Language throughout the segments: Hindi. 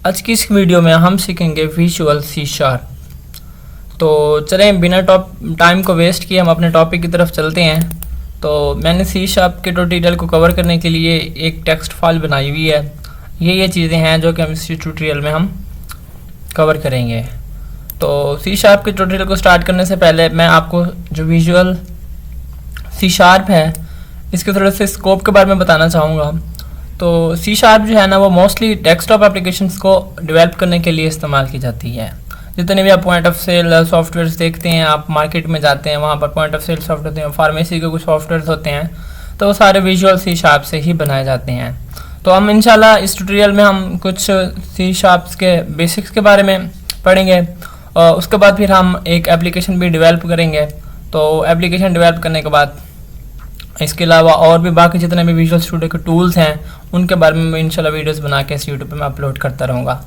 आज की इस वीडियो में हम सीखेंगे विजुअल सी शार्प। तो चलें बिना टाइम को वेस्ट किए हम अपने टॉपिक की तरफ चलते हैं। तो मैंने सी शार्प के ट्यूटोरियल को कवर करने के लिए एक टेक्स्ट फाइल बनाई हुई है। ये चीज़ें हैं जो कि हम इस ट्यूटोरियल में हम कवर करेंगे। तो सी शार्प के ट्यूटोरियल को स्टार्ट करने से पहले मैं आपको जो विजुअल सी शार्प है इसके थोड़े से स्कोप के बारे में बताना चाहूँगा। तो सी शार्प जो है ना वो मोस्टली डेस्कटॉप एप्लीकेशंस को डेवलप करने के लिए इस्तेमाल की जाती है। जितने भी आप पॉइंट ऑफ सेल सॉफ्टवेयर्स देखते हैं, आप मार्केट में जाते हैं वहाँ पर पॉइंट ऑफ सेल सॉफ्टवेयर होते हैं, फार्मेसी के कुछ सॉफ्टवेयर्स होते हैं, तो वो सारे विजुअल सी शार्प से ही बनाए जाते हैं। तो हम इंशाल्लाह इस ट्यूटोरियल में हम कुछ सी शार्प्स के बेसिक्स के बारे में पढ़ेंगे और उसके बाद फिर हम एक एप्लीकेशन भी डेवलप करेंगे। तो एप्लीकेशन डेवलप करने के बाद इसके अलावा और भी बाकी जितने भी विजुअल स्टूडियो के टूल्स हैं उनके बारे में इंशाल्लाह वीडियोस बना के इस यूट्यूब पे मैं अपलोड करता रहूँगा।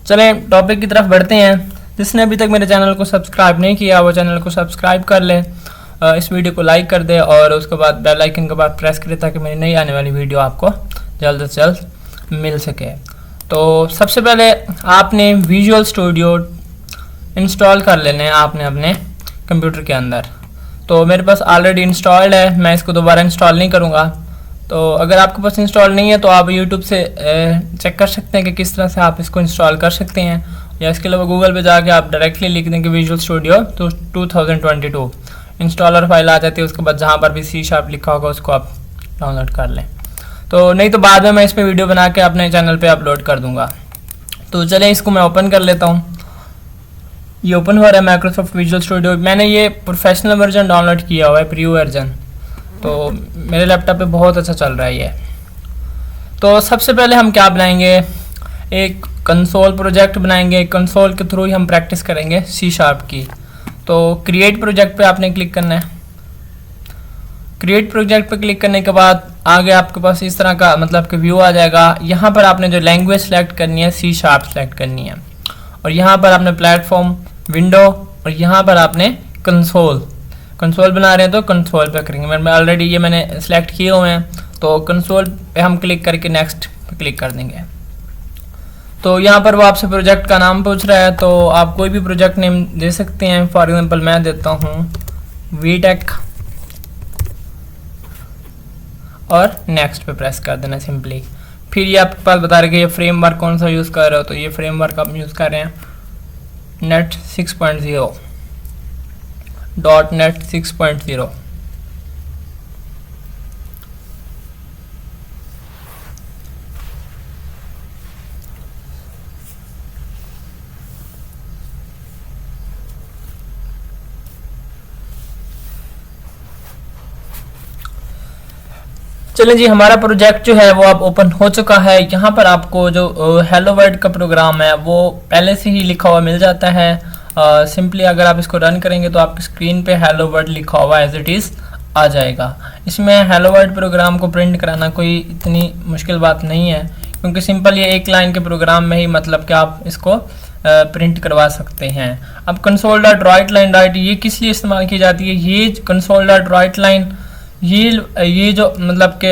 चलें टॉपिक की तरफ बढ़ते हैं। जिसने अभी तक मेरे चैनल को सब्सक्राइब नहीं किया वो चैनल को सब्सक्राइब कर ले, इस वीडियो को लाइक कर दे और उसके बाद बेल आइकन के बाद प्रेस करें ताकि मेरी नई आने वाली वीडियो आपको जल्द से जल्द मिल सके। तो सबसे पहले आपने विजुअल स्टूडियो इंस्टॉल कर लेना है आपने अपने कंप्यूटर के अंदर। तो मेरे पास ऑलरेडी इंस्टॉल्ड है, मैं इसको दोबारा इंस्टॉल नहीं करूँगा। तो अगर आपके पास इंस्टॉल नहीं है तो आप यूट्यूब से चेक कर सकते हैं कि किस तरह से आप इसको इंस्टॉल कर सकते हैं, या इसके अलावा गूगल पे जाके आप डायरेक्टली लिख देंगे विजुअल स्टूडियो तो 2022 इंस्टॉलर फाइल आ जाती है। उसके बाद जहाँ पर भी सी शार्प लिखा होगा उसको आप डाउनलोड कर लें। तो नहीं तो बाद में मैं इस पर वीडियो बना के अपने चैनल पर अपलोड कर दूँगा। तो चलें इसको मैं ओपन कर लेता हूँ। ये ओपन हो रहा है माइक्रोसॉफ्ट विजुअल स्टूडियो। मैंने ये प्रोफेशनल वर्जन डाउनलोड किया हुआ है, प्रीव्यू वर्जन, तो मेरे लैपटॉप पे बहुत अच्छा चल रहा है ये। तो सबसे पहले हम क्या बनाएंगे, एक कंसोल प्रोजेक्ट बनाएंगे। कंसोल के थ्रू ही हम प्रैक्टिस करेंगे सी शार्प की। तो क्रिएट प्रोजेक्ट पे आपने क्लिक करना है। क्रिएट प्रोजेक्ट पे क्लिक करने के बाद आगे आपके पास इस तरह का मतलब कि व्यू आ जाएगा। यहाँ पर आपने जो लैंग्वेज सेलेक्ट करनी है सी शार्प सेलेक्ट करनी है, और यहाँ पर आपने प्लेटफॉर्म, विंडो, और यहाँ पर आपने कंसोल बना रहे हैं तो कंसोल पे करेंगे। मैं ऑलरेडी ये मैंने सेलेक्ट किए हुए हैं, तो कंसोल पे हम क्लिक करके नेक्स्ट पे क्लिक कर देंगे। तो यहाँ पर वो आपसे प्रोजेक्ट का नाम पूछ रहा है, तो आप कोई भी प्रोजेक्ट नेम दे सकते हैं। फॉर एग्जांपल मैं देता हूँ वीटेक और नेक्स्ट पे प्रेस कर देना सिंपली। फिर ये आपके पास बता रहे कि ये फ्रेमवर्क कौन सा यूज़ कर रहे हो, तो ये फ्रेमवर्क आप यूज़ कर रहे हैं नेट 6.0 .NET 6.0। चलें जी, हमारा प्रोजेक्ट जो है वो अब ओपन हो चुका है। यहाँ पर आपको जो हेलो वर्ल्ड का प्रोग्राम है वो पहले से ही लिखा हुआ मिल जाता है। सिंपली अगर आप इसको रन करेंगे तो आपकी स्क्रीन पे हेलो वर्ल्ड लिखा हुआ एज इट इज़ आ जाएगा। इसमें हेलो वर्ल्ड प्रोग्राम को प्रिंट कराना कोई इतनी मुश्किल बात नहीं है, क्योंकि सिंपल ये एक लाइन के प्रोग्राम में ही मतलब कि आप इसको प्रिंट करवा सकते हैं। अब console dot write line dot ये किस लिए इस्तेमाल की जाती है, ये कंसोल डॉट राइट लाइन ये जो मतलब के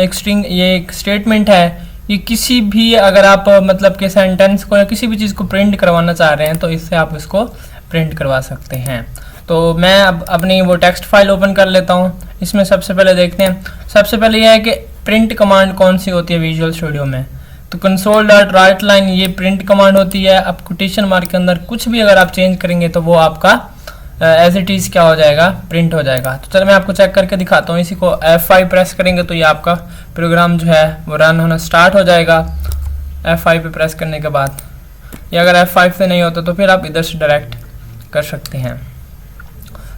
एक स्ट्रिंग, ये एक स्टेटमेंट है, ये किसी भी अगर आप मतलब के सेंटेंस को या किसी भी चीज़ को प्रिंट करवाना चाह रहे हैं तो इससे आप इसको प्रिंट करवा सकते हैं। तो मैं अब अपनी वो टेक्स्ट फाइल ओपन कर लेता हूँ। इसमें सबसे पहले देखते हैं, सबसे पहले यह है कि प्रिंट कमांड कौन सी होती है विजुअल स्टूडियो में। तो कंसोल डॉट राइट लाइन ये प्रिंट कमांड होती है। अब कोटेशन मार्क के अंदर कुछ भी अगर आप चेंज करेंगे तो वो आपका एज इट इज़ क्या हो जाएगा, प्रिंट हो जाएगा। तो चलो मैं आपको चेक करके दिखाता हूँ। इसी को F5 प्रेस करेंगे तो ये आपका प्रोग्राम जो है वो रन होना स्टार्ट हो जाएगा। F5 पे प्रेस करने के बाद ये अगर F5 से नहीं होता तो फिर आप इधर से डायरेक्ट कर सकते हैं।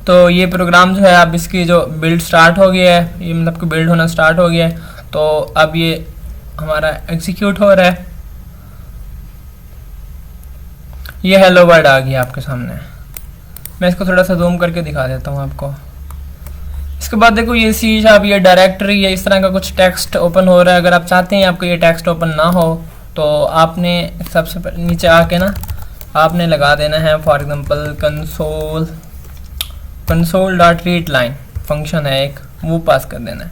तो ये प्रोग्राम जो है अब इसकी जो बिल्ड स्टार्ट हो गया है, ये मतलब कि बिल्ड होना स्टार्ट हो गया है। तो अब ये हमारा एग्जीक्यूट हो रहा है। ये हेलो वर्ल्ड आ गया आपके सामने। मैं इसको थोड़ा सा जूम करके दिखा देता हूँ आपको। इसके बाद देखो ये सी शार्प, ये डायरेक्टरी है, इस तरह का कुछ टेक्स्ट ओपन हो रहा है। अगर आप चाहते हैं आपको ये टेक्स्ट ओपन ना हो तो आपने सबसे पहले नीचे आके ना आपने लगा देना है for example console dot read line function है एक, वो पास कर देना है।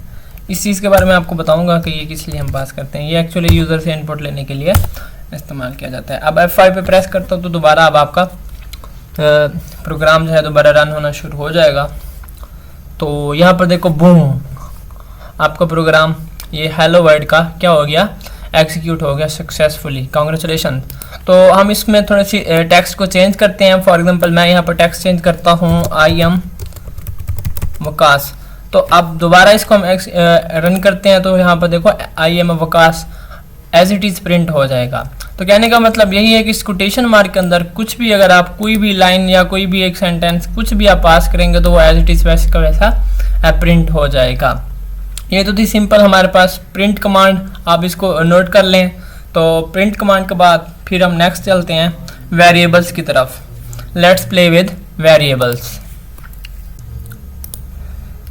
इस चीज़ के बारे में आपको बताऊंगा कि ये किस लिए हम पास करते हैं। ये एक्चुअली यूज़र से इनपुट लेने के लिए इस्तेमाल किया जाता है। अब F5 पे प्रेस करता हूँ तो दोबारा अब आपका प्रोग्राम जो है दोबारा रन होना शुरू हो जाएगा। तो यहाँ पर देखो बूम, आपका प्रोग्राम ये हेलो वर्ल्ड का क्या हो गया, एग्जीक्यूट हो गया सक्सेसफुली, कांग्रेचुलेशन। तो हम इसमें थोड़ी सी टेक्स्ट को चेंज करते हैं। फॉर एग्जांपल मैं यहाँ पर टेक्स्ट चेंज करता हूँ आई एम वकास। तो अब दोबारा इसको हम रन करते हैं तो यहाँ पर देखो I am Waqas as it is print हो जाएगा। तो कहने का मतलब यही है कि इस कोटेशन मार्क के अंदर कुछ भी अगर आप कोई भी लाइन या कोई भी एक सेंटेंस कुछ भी आप पास करेंगे तो वो एज इट इज़ वैसे का वैसा प्रिंट हो जाएगा। ये तो थी सिंपल हमारे पास प्रिंट कमांड, आप इसको नोट कर लें। तो प्रिंट कमांड के बाद फिर हम नेक्स्ट चलते हैं वेरिएबल्स की तरफ। Let's play with variables.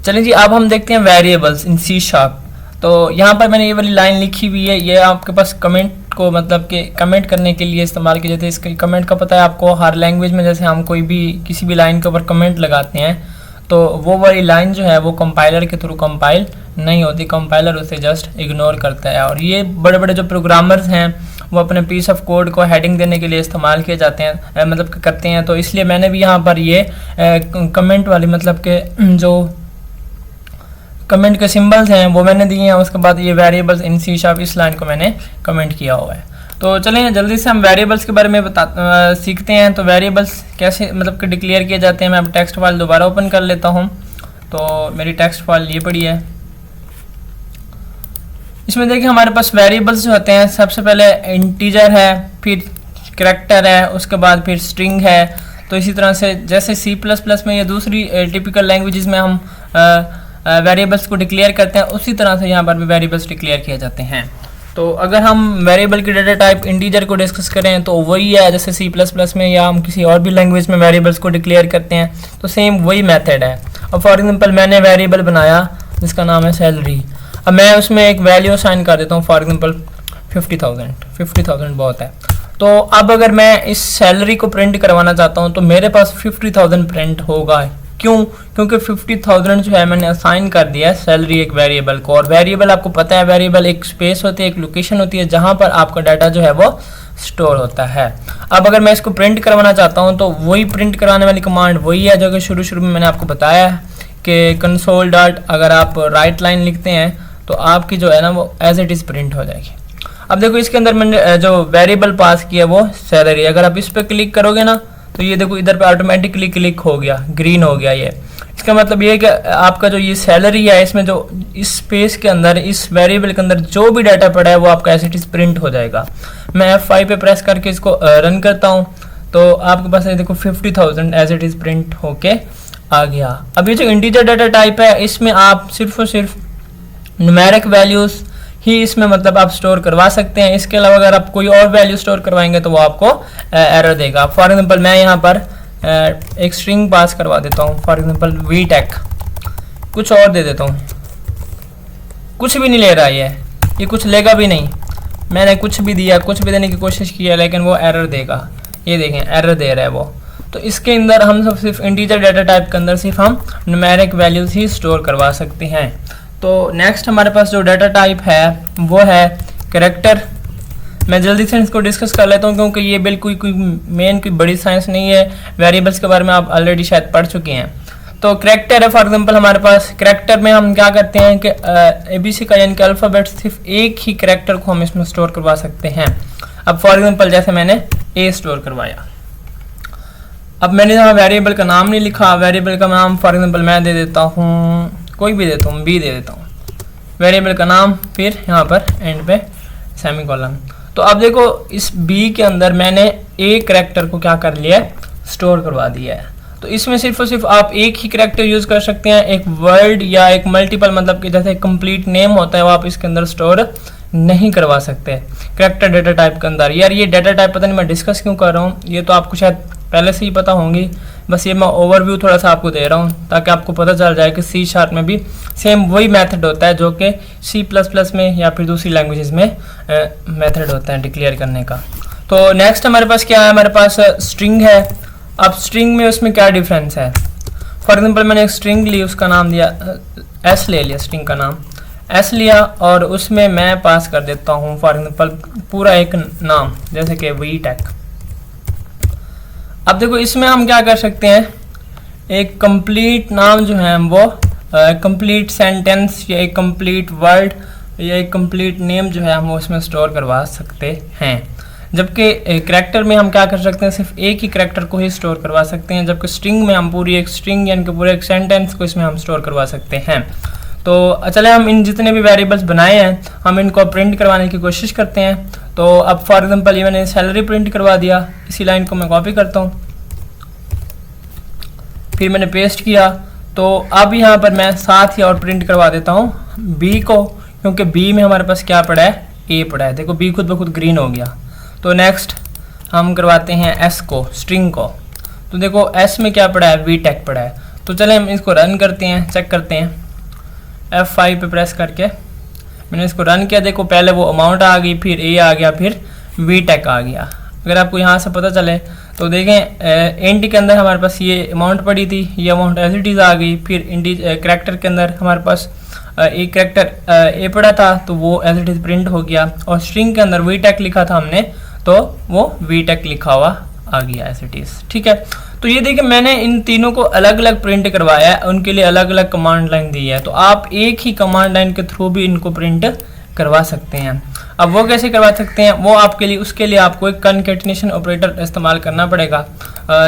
चलिए जी, अब हम देखते हैं वेरिएबल्स इन सी शार्प। तो यहाँ पर मैंने ये वाली लाइन लिखी हुई है, ये आपके पास कमेंट को मतलब कि कमेंट करने के लिए इस्तेमाल की जाती है। इसके कमेंट का पता है आपको, हर लैंग्वेज में जैसे हम कोई भी किसी भी लाइन के ऊपर कमेंट लगाते हैं तो वो वाली लाइन जो है वो कंपाइलर के थ्रू कंपाइल नहीं होती, कंपाइलर उसे जस्ट इग्नोर करता है। और ये बड़े बड़े जो प्रोग्रामर्स हैं वो अपने पीस ऑफ कोड को हेडिंग देने के लिए इस्तेमाल किए जाते हैं, मतलब करते हैं। तो इसलिए मैंने भी यहाँ पर ये कमेंट वाली मतलब के जो कमेंट के सिंबल्स हैं वो मैंने दिए हैं। उसके बाद ये वेरिएबल्स इन सी शार्प, इस लाइन को मैंने कमेंट किया हुआ है। तो चलें जल्दी से हम वेरिएबल्स के बारे में सीखते हैं। तो वेरिएबल्स कैसे मतलब कि डिक्लेयर किए जाते हैं। मैं अब टेक्स्ट फाइल दोबारा ओपन कर लेता हूँ। तो मेरी टेक्स्ट फाइल ये पड़ी है। इसमें देखिए हमारे पास वेरिएबल्स जो होते हैं, सबसे पहले इंटीजर है, फिर कैरेक्टर है, उसके बाद फिर स्ट्रिंग है। तो इसी तरह से जैसे C++ में ये दूसरी टिपिकल लैंग्वेजेस में हम वेरिएबल्स को डिक्लेयर करते हैं, उसी तरह से यहाँ पर भी वेरिएबल्स डिक्लेयर किए जाते हैं। तो अगर हम वेरिएबल की डेटा टाइप इंटीजर को डिस्कस करें तो वही है जैसे C++ में या हम किसी और भी लैंग्वेज में वेरिएबल्स को डिक्लेयर करते हैं, तो सेम वही मेथड है। अब फॉर एग्जांपल मैंने वेरिएबल बनाया जिसका नाम है सैलरी। अब मैं उसमें एक वैल्यू असाइन कर देता हूँ, फॉर एग्जांपल 50,000 बहुत है। तो अब अगर मैं इस सैलरी को प्रिंट करवाना चाहता हूँ तो मेरे पास 50,000 प्रिंट होगा। क्यों? क्योंकि 50,000 जो है मैंने असाइन कर दिया है सैलरी एक वेरिएबल को। और वेरिएबल आपको पता है, वेरिएबल एक स्पेस होती है, एक लोकेशन होती है जहां पर आपका डाटा जो है वो स्टोर होता है। अब अगर मैं इसको प्रिंट करवाना चाहता हूं तो वही प्रिंट कराने वाली कमांड वही है जो कि शुरू में मैंने आपको बताया है कि कंसोल डॉट, अगर आप राइट लाइन लिखते हैं तो आपकी जो है ना वो एज इट इज़ प्रिंट हो जाएगी। अब देखो इसके अंदर मैंने जो वेरिएबल पास किया वो सैलरी। अगर आप इस पर क्लिक करोगे ना तो ये देखो इधर पे ऑटोमेटिकली क्लिक हो गया, ग्रीन हो गया। ये इसका मतलब ये है कि आपका जो ये सैलरी है इसमें जो इस स्पेस के अंदर, इस वेरिएबल के अंदर जो भी डाटा पड़ा है वो आपका एज इट इज प्रिंट हो जाएगा। मैं F5 पे प्रेस करके इसको रन करता हूँ तो आपके पास ये देखो 50,000 एज इट इज प्रिंट होके आ गया। अब ये जो इंटीजर डाटा टाइप है इसमें आप सिर्फ और सिर्फ न्यूमेरिक वैल्यूज ही इसमें मतलब आप स्टोर करवा सकते हैं। इसके अलावा अगर आप कोई और वैल्यू स्टोर करवाएंगे तो वो आपको एरर देगा। फॉर एग्जांपल मैं यहाँ पर एक स्ट्रिंग पास करवा देता हूँ, फॉर एग्जांपल VTech, कुछ और दे देता हूँ। कुछ भी नहीं ले रहा ये कुछ लेगा भी नहीं। मैंने कुछ भी दिया, कुछ भी देने की कोशिश किया लेकिन वो एरर देगा। ये देखें एरर दे रहा है वो। तो इसके अंदर हम सब सिर्फ इंटीजर डाटा टाइप के अंदर सिर्फ हम न्यूमेरिक वैल्यूज ही स्टोर करवा सकते हैं। तो नेक्स्ट हमारे पास जो डाटा टाइप है वो है कैरेक्टर। मैं जल्दी से इसको डिस्कस कर लेता हूँ क्योंकि ये बिल्कुल कोई बड़ी साइंस नहीं है। वेरिएबल्स के बारे में आप ऑलरेडी शायद पढ़ चुके हैं। तो कैरेक्टर है फॉर एग्जांपल हमारे पास। कैरेक्टर में हम क्या करते हैं कि ABC का यानी कि अल्फ़ाबेट सिर्फ एक ही कैरेक्टर को हम इसमें स्टोर करवा सकते हैं। अब फॉर एग्जांपल जैसे मैंने A स्टोर करवाया। अब मैंने यहाँ वेरिएबल का नाम नहीं लिखा, वेरिएबल का नाम फॉर एग्जांपल मैं दे देता हूँ, कोई भी देता हूँ, B दे देता हूँ वेरिएबल का नाम, फिर यहाँ पर एंड पे सेमीकोलन। तो अब देखो इस B के अंदर मैंने A कैरेक्टर को क्या कर लिया है, स्टोर करवा दिया है। तो इसमें सिर्फ और सिर्फ आप एक ही कैरेक्टर यूज़ कर सकते हैं। एक वर्ड या एक मल्टीपल मतलब कि जैसे कंप्लीट नेम होता है वो आप इसके अंदर स्टोर नहीं करवा सकते कैरेक्टर डाटा टाइप के अंदर। यार ये डाटा टाइप पता नहीं मैं डिस्कस क्यों कर रहा हूँ, ये तो आपको शायद पहले से ही पता होंगी, बस ये मैं ओवरव्यू थोड़ा सा आपको दे रहा हूँ ताकि आपको पता चल जाए कि C# में भी सेम वही मेथड होता है जो कि C++ में या फिर दूसरी लैंग्वेजेस में मेथड होता है डिक्लेयर करने का। तो नेक्स्ट हमारे पास क्या है, हमारे पास स्ट्रिंग है। अब स्ट्रिंग में उसमें क्या डिफरेंस है। फॉर एग्जांपल मैंने एक स्ट्रिंग ली, उसका नाम दिया S ले लिया स्ट्रिंग का नाम एस लिया और उसमें मैं पास कर देता हूँ फॉर एग्जांपल पूरा एक नाम, जैसे कि वीटेक। अब देखो इसमें हम क्या कर सकते हैं, एक कंप्लीट नाम जो है वो कंप्लीट सेंटेंस या एक कंप्लीट वर्ड या एक कंप्लीट नेम जो है हम उसमें स्टोर करवा सकते हैं। जबकि करैक्टर में हम क्या कर सकते हैं, सिर्फ एक ही करैक्टर को ही स्टोर करवा सकते हैं, जबकि स्ट्रिंग में हम पूरी एक स्ट्रिंग यानी कि पूरे एक सेंटेंस को इसमें हम स्टोर करवा सकते हैं। तो चले हम इन जितने भी वेरिएबल्स बनाए हैं हम इनको प्रिंट करवाने की कोशिश करते हैं। तो अब फॉर एग्जांपल ये मैंने सैलरी प्रिंट करवा दिया, इसी लाइन को मैं कॉपी करता हूँ, फिर मैंने पेस्ट किया। तो अब यहाँ पर मैं साथ ही और प्रिंट करवा देता हूँ बी को, क्योंकि बी में हमारे पास क्या पड़ा है, ए पड़ा है। देखो बी खुद ब खुद ग्रीन हो गया। तो नेक्स्ट हम करवाते हैं एस को, स्ट्रिंग को। तो देखो एस में क्या पड़ा है, वीटेक पड़ा है। तो चले हम इसको रन करते हैं, चेक करते हैं। F5 पे प्रेस करके मैंने इसको रन किया। देखो पहले वो अमाउंट आ गई, फिर ए आ गया, फिर वीटेक आ गया। अगर आपको यहाँ से पता चले तो देखें इंट के अंदर हमारे पास ये अमाउंट पड़ी थी, ये अमाउंट एज इट इज़ आ गई। फिर करैक्टर के अंदर हमारे पास एक करैक्टर ए पड़ा था तो वो एज इट इज़ प्रिंट हो गया, और स्ट्रिंग के अंदर वीटेक लिखा था हमने तो वो वीटेक लिखा हुआ आ गया एज इट इज़। ठीक है, तो ये देखिए मैंने इन तीनों को अलग अलग प्रिंट करवाया है, उनके लिए अलग अलग कमांड लाइन दी है। तो आप एक ही कमांड लाइन के थ्रू भी इनको प्रिंट करवा सकते हैं। अब वो कैसे करवा सकते हैं, वो आपके लिए, उसके लिए आपको एक कनकैटिनेशन ऑपरेटर इस्तेमाल करना पड़ेगा,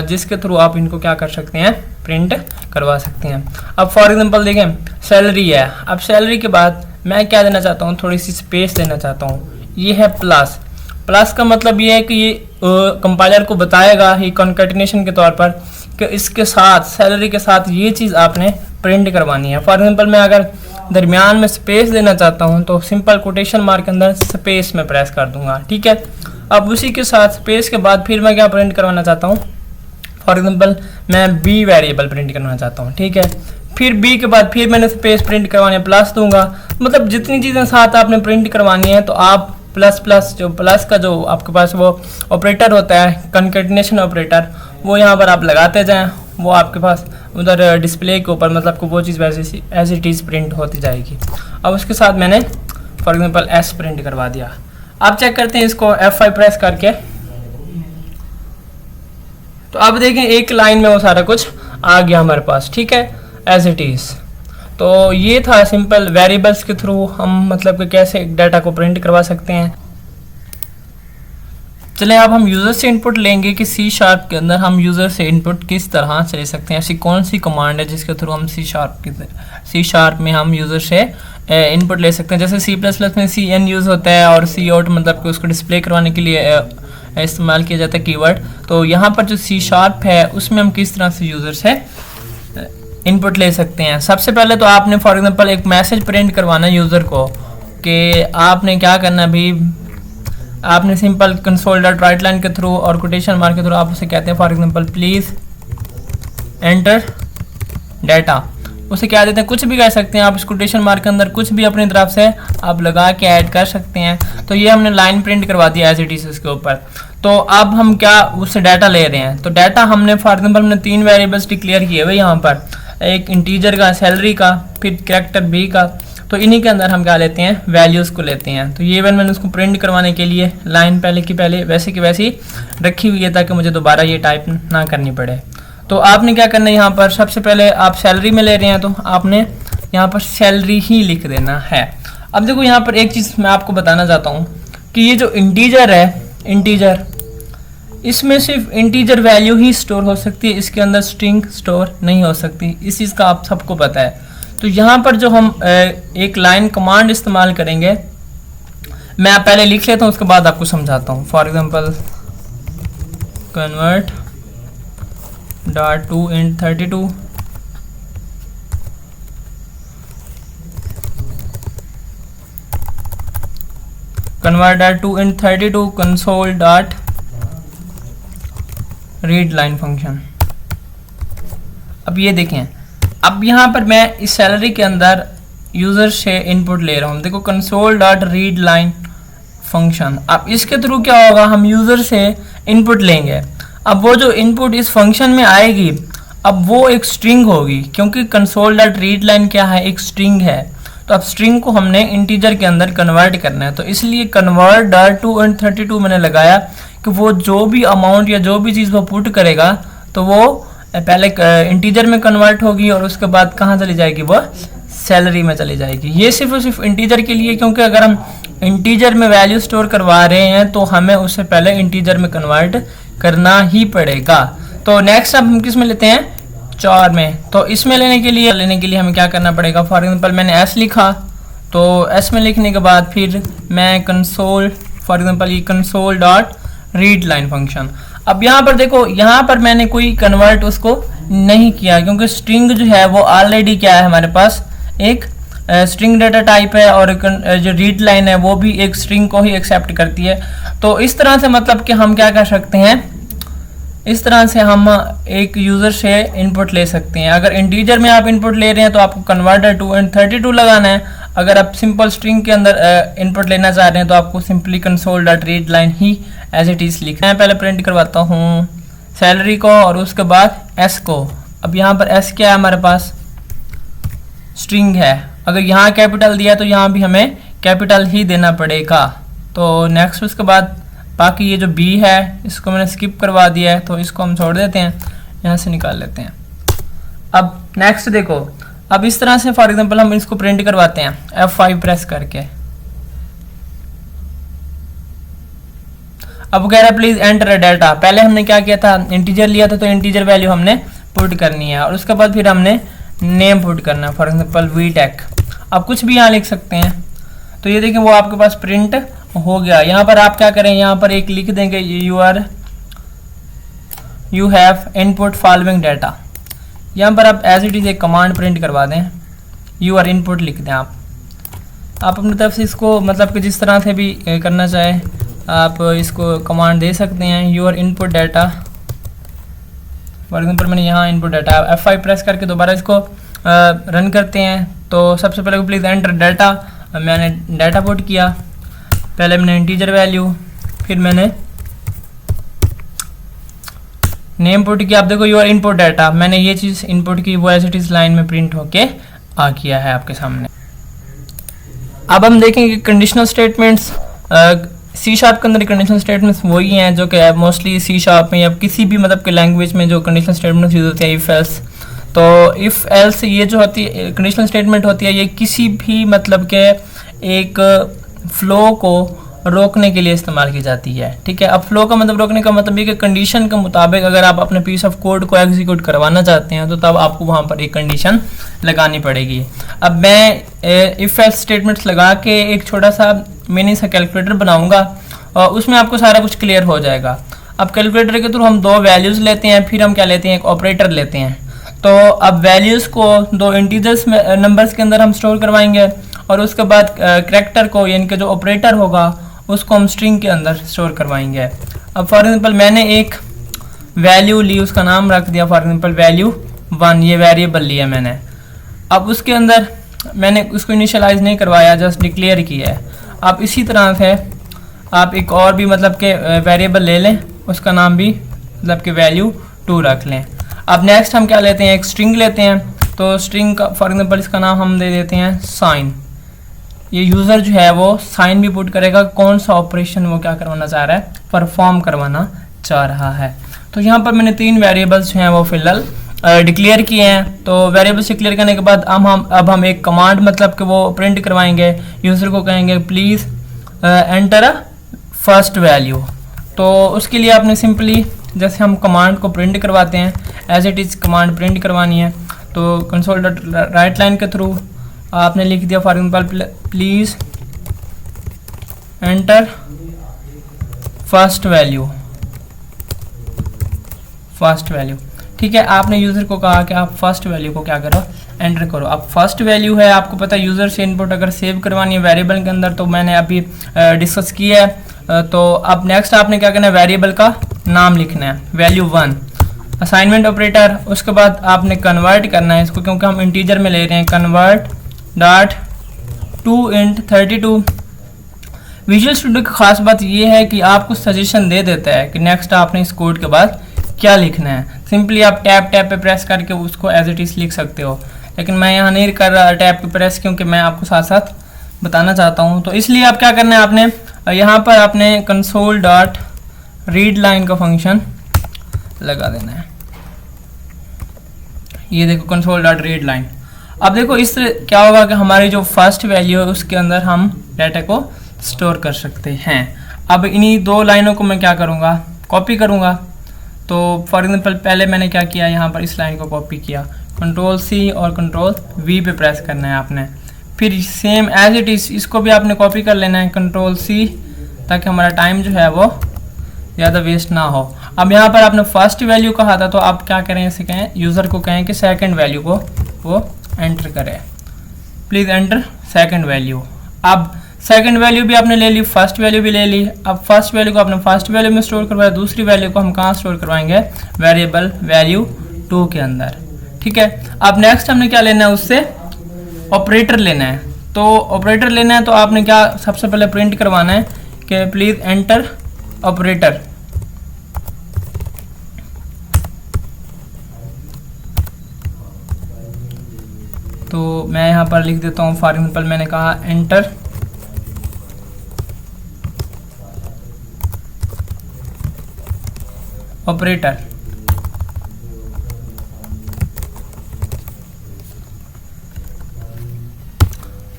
जिसके थ्रू आप इनको क्या कर सकते हैं, प्रिंट करवा सकते हैं। अब फॉर एग्जांपल देखें सैलरी है। अब सैलरी के बाद मैं क्या देना चाहता हूँ, थोड़ी सी स्पेस देना चाहता हूँ। ये है प्लस। प्लस का मतलब ये है कि ये कंपाइलर को बताएगा ही कॉन्कैटिनेशन के तौर पर कि इसके साथ, सैलरी के साथ ये चीज़ आपने प्रिंट करवानी है। फॉर एग्जांपल मैं अगर दरमियान में स्पेस देना चाहता हूँ तो सिंपल कोटेशन मार्क के अंदर स्पेस में प्रेस कर दूंगा। ठीक है, अब उसी के साथ स्पेस के बाद फिर मैं क्या प्रिंट करवाना चाहता हूँ, फॉर एग्जांपल मैं बी वेरिएबल प्रिंट करना चाहता हूँ। ठीक है, फिर बी के बाद फिर मैंने स्पेस प्रिंट करवाने प्लस दूंगा। मतलब जितनी चीज़ें साथ आपने प्रिंट करवानी है तो आप प्लस प्लस जो प्लस का जो आपके पास वो ऑपरेटर होता है, कनकैटिनेशन ऑपरेटर, वो यहाँ पर आप लगाते जाएं, वो आपके पास उधर डिस्प्ले के ऊपर मतलब को वो चीज़ वैसे एज इट इज़ प्रिंट होती जाएगी। अब उसके साथ मैंने फॉर एग्जांपल एस प्रिंट करवा दिया। आप चेक करते हैं इसको F5 प्रेस करके, तो अब देखें एक लाइन में वो सारा कुछ आ गया हमारे पास। ठीक है, एज इट इज़। तो ये था सिंपल वेरिएबल्स के थ्रू हम मतलब कि कैसे डाटा को प्रिंट करवा सकते हैं। चलें अब हम यूज़र से इनपुट लेंगे कि C# के अंदर हम यूज़र से इनपुट किस तरह से ले सकते हैं। ऐसी कौन सी कमांड है जिसके थ्रू हम C# में हम यूज़र से इनपुट ले सकते हैं। जैसे C++ में cin यूज़ होता है और cout मतलब कि उसको डिस्प्ले करवाने के लिए इस्तेमाल किया जाता है कीवर्ड। तो यहाँ पर जो C# है उसमें हम किस तरह से यूज़र से इनपुट ले सकते हैं। सबसे पहले तो आपने फॉर एग्जांपल एक मैसेज प्रिंट करवाना है यूज़र को कि आपने क्या करना भी, आपने सिंपल console.writeline के थ्रू और कोटेशन मार्क के थ्रू आप उसे कहते हैं for example please enter data. उसे क्या देते हैं, कुछ भी कह सकते हैं आप, इस कोटेशन मार्क के अंदर कुछ भी अपनी तरफ से आप लगा के ऐड कर सकते हैं। तो ये हमने लाइन प्रिंट करवा दिया एज इट इज़ इसके ऊपर। तो अब हम क्या उससे डाटा ले रहे हैं, तो डाटा हमने फॉर एग्जांपल हमने 3 वेरिएबल्स डिक्लेयर किए हुए यहाँ पर, एक इंटीजर का, सैलरी का, फिर कैरेक्टर बी का। तो इन्हीं के अंदर हम क्या लेते हैं, वैल्यूज़ को लेते हैं। तो ये मैंने उसको प्रिंट करवाने के लिए लाइन पहले की पहले वैसे की वैसी रखी हुई है ताकि मुझे दोबारा ये टाइप ना करनी पड़े। तो आपने क्या करना है, यहाँ पर सबसे पहले आप सैलरी में ले रहे हैं तो आपने यहाँ पर सैलरी ही लिख देना है। अब देखो यहाँ पर एक चीज़ मैं आपको बताना चाहता हूँ कि ये जो इंटीजर है, इंटीजर, इसमें सिर्फ इंटीजर वैल्यू ही स्टोर हो सकती है, इसके अंदर स्ट्रिंग स्टोर नहीं हो सकती। इस चीज़ का आप सबको पता है। तो यहाँ पर जो हम एक लाइन कमांड इस्तेमाल करेंगे, मैं पहले लिख लेता हूँ उसके बाद आपको समझाता हूँ। For example convert .to int 32 convert .to int 32 console dot read line function. अब ये देखें, अब यहाँ पर मैं इस सैलरी के अंदर यूज़र से इनपुट ले रहा हूँ। देखो console dot read line function. अब इसके थ्रू क्या होगा, हम यूज़र से इनपुट लेंगे। अब वो जो इनपुट इस फंक्शन में आएगी, अब वो एक स्ट्रिंग होगी, क्योंकि कंसोल डॉट रीड लाइन क्या है, एक स्ट्रिंग है। तो अब स्ट्रिंग को हमने इंटीजर के अंदर कन्वर्ट करना है, तो इसलिए कन्वर्ट $2 मैंने लगाया कि वो जो भी अमाउंट या जो भी चीज़ वो पुट करेगा तो वो पहले इंटीजर में कन्वर्ट होगी और उसके बाद कहाँ चली जाएगी, वो सैलरी में चली जाएगी। ये सिर्फ और सिर्फ इंटीजर के लिए, क्योंकि अगर हम इंटीजर में वैल्यू स्टोर करवा रहे हैं तो हमें उससे पहले इंटीजर में कन्वर्ट करना ही पड़ेगा। तो नेक्स्ट अब हम किस में लेते हैं, 4 में। तो इसमें लेने के लिए हमें क्या करना पड़ेगा, फॉर एग्जांपल मैंने s लिखा, तो s में लिखने के बाद फिर मैं कंसोल, फॉर एग्जांपल ये console dot read line function. अब यहाँ पर देखो, यहाँ पर मैंने कोई कन्वर्ट उसको नहीं किया क्योंकि स्ट्रिंग जो है वो ऑलरेडी क्या है, हमारे पास एक स्ट्रिंग डेटा टाइप है और जो रीड लाइन है वो भी एक स्ट्रिंग को ही एक्सेप्ट करती है। तो इस तरह से मतलब कि हम क्या कर सकते हैं, इस तरह से हम एक यूज़र से इनपुट ले सकते हैं। अगर इंटीजर में आप इनपुट ले रहे हैं तो आपको कन्वर्टर 232 लगाना है। अगर आप सिंपल स्ट्रिंग के अंदर इनपुट लेना चाह रहे हैं तो आपको simply console dot read line ही एज इट इज़ लिखना है। पहले प्रिंट करवाता हूँ सैलरी को और उसके बाद s को। अब यहाँ पर s क्या है, हमारे पास स्ट्रिंग है। अगर यहाँ कैपिटल दिया तो यहाँ भी हमें कैपिटल ही देना पड़ेगा। तो नेक्स्ट उसके बाद बाकी ये जो b है इसको मैंने स्किप करवा दिया है, तो इसको हम छोड़ देते हैं, यहाँ से निकाल लेते हैं। अब नेक्स्ट देखो, अब इस तरह से फॉर एग्जांपल हम इसको प्रिंट करवाते हैं F5 प्रेस करके। अब कह रहा है प्लीज एंटर डाटा। पहले हमने क्या किया था, इंटीजर लिया था तो इंटीजर वैल्यू हमने पुट करनी है और उसके बाद फिर हमने नेम पुट करना है, फॉर एग्जांपल VTech। आप कुछ भी यहाँ लिख सकते हैं। तो ये देखें वो आपके पास प्रिंट हो गया। यहाँ पर आप क्या करें, यहाँ पर एक लिख देंगे you have input following data. यहाँ पर आप एज इट इज़ एक कमांड प्रिंट करवा दें, यू आर इनपुट लिख दें। आप अपनी तरफ से इसको मतलब कि जिस तरह से भी करना चाहे आप इसको कमांड दे सकते हैं, you are input data. For example मैंने यहाँ इनपुट डाटा F5 प्रेस करके दोबारा इसको रन करते हैं। तो सबसे पहले प्लीज़ एंटर डाटा। मैंने डाटा पुट किया, पहले मैंने इंटीजर वैल्यू, फिर मैंने नेम पुट किया। आप देखो यूर इनपुट डाटा, मैंने ये चीज़ इनपुट की, वो एज इट इज़ लाइन में प्रिंट होके आ गया है आपके सामने। अब हम देखेंगे कंडीशनल स्टेटमेंट्स। सी शार्प के अंदर कंडीशनल स्टेटमेंट्स वही हैं जो कि मोस्टली सी शार्प में या किसी भी मतलब के लैंग्वेज में जो कंडीशनल स्टेटमेंट्स यूज होते हैं, इफ़ एल्स। तो इफ़ एल्स ये जो होती है कंडीशनल स्टेटमेंट होती है, ये किसी भी मतलब के एक फ्लो को रोकने के लिए इस्तेमाल की जाती है। ठीक है, अब फ्लो का मतलब रोकने का मतलब ये कि कंडीशन के मुताबिक अगर आप अपने पीस ऑफ कोड को एग्जीक्यूट करवाना चाहते हैं तो तब आपको वहाँ पर एक कंडीशन लगानी पड़ेगी। अब मैं इफ एल्स स्टेटमेंट्स लगा के एक छोटा सा मिनी सा कैलकुलेटर बनाऊंगा और उसमें आपको सारा कुछ क्लियर हो जाएगा। अब कैलकुलेटर के थ्रू हम दो वैल्यूज़ लेते हैं, फिर हम क्या लेते हैं, एक ऑपरेटर लेते हैं। तो अब वैल्यूज़ को दो इंटीजर्स नंबर्स के अंदर हम स्टोर करवाएंगे और उसके बाद करैक्टर को यानी कि जो ऑपरेटर होगा उसको हम स्ट्रिंग के अंदर स्टोर करवाएंगे। अब फॉर एग्जांपल मैंने एक वैल्यू ली, उसका नाम रख दिया फॉर एग्जांपल वैल्यू 1, ये वेरिएबल लिया मैंने। अब उसके अंदर मैंने उसको इनिशियलाइज नहीं करवाया, जस्ट डिक्लेयर किया है। आप इसी तरह से आप एक और भी मतलब के वेरिएबल ले लें, उसका नाम भी मतलब कि वैल्यू 2 रख लें। अब नेक्स्ट हम क्या लेते हैं, एक स्ट्रिंग लेते हैं। तो स्ट्रिंग का फॉर एग्जांपल इसका नाम हम दे देते हैं साइन। ये यूज़र जो है वो साइन भी पुट करेगा, कौन सा ऑपरेशन वो क्या करवाना चाह रहा है, परफॉर्म करवाना चाह रहा है। तो यहाँ पर मैंने 3 वेरिएबल्स जो हैं वो फिलहाल डिक्लेयर किए हैं। तो वेरिएबल्स डिक्लेयर करने के बाद अब हम एक कमांड मतलब कि वो प्रिंट करवाएंगे, यूज़र को कहेंगे प्लीज़ एंटर फर्स्ट वैल्यू। तो उसके लिए आपने सिंपली जैसे हम कमांड को प्रिंट करवाते हैं as it is command print करवानी है। तो कंसोल डॉट राइट लाइन के थ्रू आपने लिख दिया for example please enter first value. ठीक है, आपने यूज़र को कहा कि आप फर्स्ट वैल्यू को क्या करो, एंटर करो। अब फर्स्ट वैल्यू है, आपको पता है यूज़र से इनपुट अगर सेव करवानी है वेरिएबल के अंदर, तो मैंने अभी डिस्कस किया है। तो अब नेक्स्ट आपने क्या करना है, वेरिएबल का नाम लिखना है वैल्यू 1, असाइनमेंट ऑपरेटर। उसके बाद आपने कन्वर्ट करना है इसको, क्योंकि हम इंटीजर में ले रहे हैं, convert dot 2 int 32। Visual studio की खास बात यह है कि आपको सजेशन दे देता है कि नेक्स्ट आपने इस कोड के बाद क्या लिखना है। सिंपली आप टैब पे प्रेस करके उसको एज इट इज़ लिख सकते हो। लेकिन मैं यहाँ नहीं कर रहा टैब पे प्रेस, क्योंकि मैं आपको साथ साथ बताना चाहता हूँ। तो इसलिए आप क्या करना है, आपने यहाँ पर आपने कंसोल डॉट रीड लाइन का फंक्शन लगा देना है। ये देखो कंसोल डॉट रीड लाइन। अब देखो इससे क्या होगा कि हमारी जो फर्स्ट वैल्यू है उसके अंदर हम डाटा को स्टोर कर सकते हैं। अब इन्हीं दो लाइनों को मैं क्या करूँगा, कॉपी करूँगा। तो फॉर एग्जांपल पहले मैंने क्या किया, यहाँ पर इस लाइन को कॉपी किया, कंट्रोल सी और कंट्रोल वी पे प्रेस करना है आपने। फिर सेम एज इट इज़ इसको भी आपने कॉपी कर लेना है, कंट्रोल सी, ताकि हमारा टाइम जो है वो ज़्यादा वेस्ट ना हो। अब यहाँ पर आपने फर्स्ट वैल्यू कहा था, तो आप क्या करें, इसे कहें यूज़र को कहें कि सेकंड वैल्यू को वो एंटर करें, प्लीज़ एंटर सेकंड वैल्यू। अब सेकंड वैल्यू भी आपने ले ली, फर्स्ट वैल्यू भी ले ली। अब फर्स्ट वैल्यू को आपने फर्स्ट वैल्यू में स्टोर करवाया, दूसरी वैल्यू को हम कहाँ स्टोर करवाएंगे, वेरिएबल वैल्यू 2 के अंदर। ठीक है, अब नेक्स्ट हमने क्या लेना है, उससे ऑपरेटर लेना है। तो ऑपरेटर लेना है तो आपने क्या सबसे पहले प्रिंट करवाना है कि प्लीज़ एंटर ऑपरेटर। तो मैं यहाँ पर लिख देता हूँ, फॉर एग्जाम्पल मैंने कहा एंटर ऑपरेटर।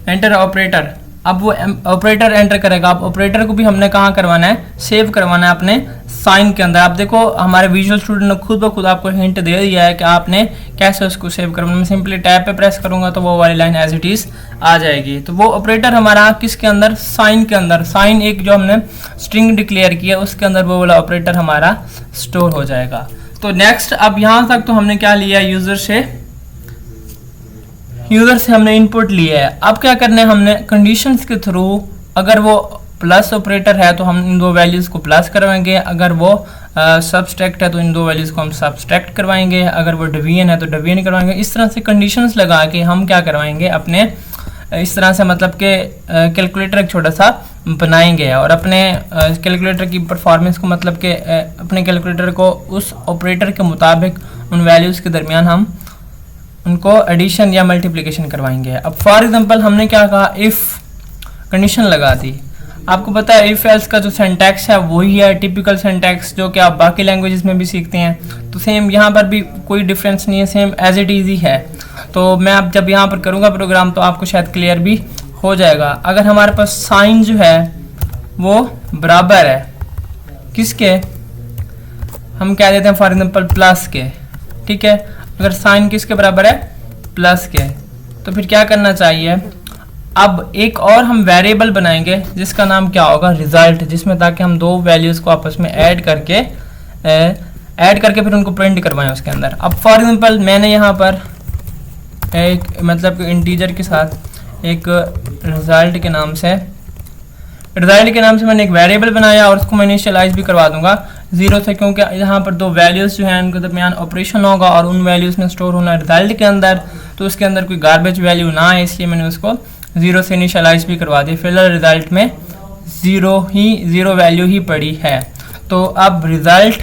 Enter operator. अब वो ऑपरेटर एंटर करेगा। अब ऑपरेटर को भी हमने कहाँ करवाना है, सेव करवाना है अपने साइन के अंदर। आप देखो हमारे विजुअल स्टूडेंट ने खुद ब खुद आपको हिंट दे दिया है कि आपने कैसे उसको सेव करवाना। मैं सिंपली टैब पे प्रेस करूंगा तो वो वाली लाइन एज इट इज आ जाएगी। तो वो ऑपरेटर हमारा किसके अंदर, साइन के अंदर। साइन एक जो हमने स्ट्रिंग डिक्लेयर किया उसके अंदर वो वाला ऑपरेटर हमारा स्टोर हो जाएगा। तो नेक्स्ट, अब यहाँ तक तो हमने क्या लिया, यूजर से हमने इनपुट लिया है। अब क्या करना है, हमने कंडीशंस के थ्रू, अगर वो प्लस ऑपरेटर है तो हम इन दो वैल्यूज़ को प्लस करवाएंगे, अगर वो सब्सट्रैक्ट है तो इन दो वैल्यूज़ को हम सब्सट्रैक्ट करवाएंगे, अगर वो डिवीजन है तो डिवीजन करवाएंगे। इस तरह से कंडीशंस लगा के हम क्या करवाएंगे अपने, इस तरह से मतलब कि कैलकुलेटर एक छोटा सा बनाएंगे और अपने कैलकुलेटर की परफॉर्मेंस को, मतलब कि अपने कैलकुलेटर को उस ऑपरेटर के मुताबिक उन वैल्यूज़ के दरमियान हम उनको एडिशन या मल्टीप्लिकेशन करवाएंगे। अब फॉर एग्जांपल हमने क्या कहा, इफ़ कंडीशन लगा दी। आपको पता है इफ एल्स का जो सिंटैक्स है वही है टिपिकल सिंटैक्स जो कि आप बाकी लैंग्वेजेस में भी सीखते हैं। तो सेम यहाँ पर भी कोई डिफरेंस नहीं है, सेम एज इट इज़ ही है। तो मैं अब जब यहाँ पर करूँगा प्रोग्राम तो आपको शायद क्लियर भी हो जाएगा। अगर हमारे पास साइन जो है वो बराबर है किसके, हम कह देते हैं फॉर एग्जांपल प्लस के। ठीक है, अगर साइन किसके बराबर है, प्लस के, तो फिर क्या करना चाहिए, अब एक और हम वेरिएबल बनाएंगे जिसका नाम क्या होगा, रिजल्ट, जिसमें ताकि हम दो वैल्यूज़ को आपस में ऐड करके फिर उनको प्रिंट करवाएं उसके अंदर। अब फॉर एग्जांपल मैंने यहाँ पर एक मतलब इंटीजर के साथ एक रिजल्ट के नाम से मैंने एक वेरिएबल बनाया और उसको मैं इनिशियलाइज भी करवा दूंगा 0 से, क्योंकि यहाँ पर दो वैल्यूज़ जो हैं उनके दरमियान ऑपरेशन होगा और उन वैल्यूज़ में स्टोर होना रिजल्ट के अंदर, तो उसके अंदर कोई गार्बेज वैल्यू ना है, इसलिए मैंने उसको 0 से इनिशियलाइज भी करवा दिया। फिलहाल रिजल्ट में 0 वैल्यू ही पड़ी है। तो अब रिजल्ट,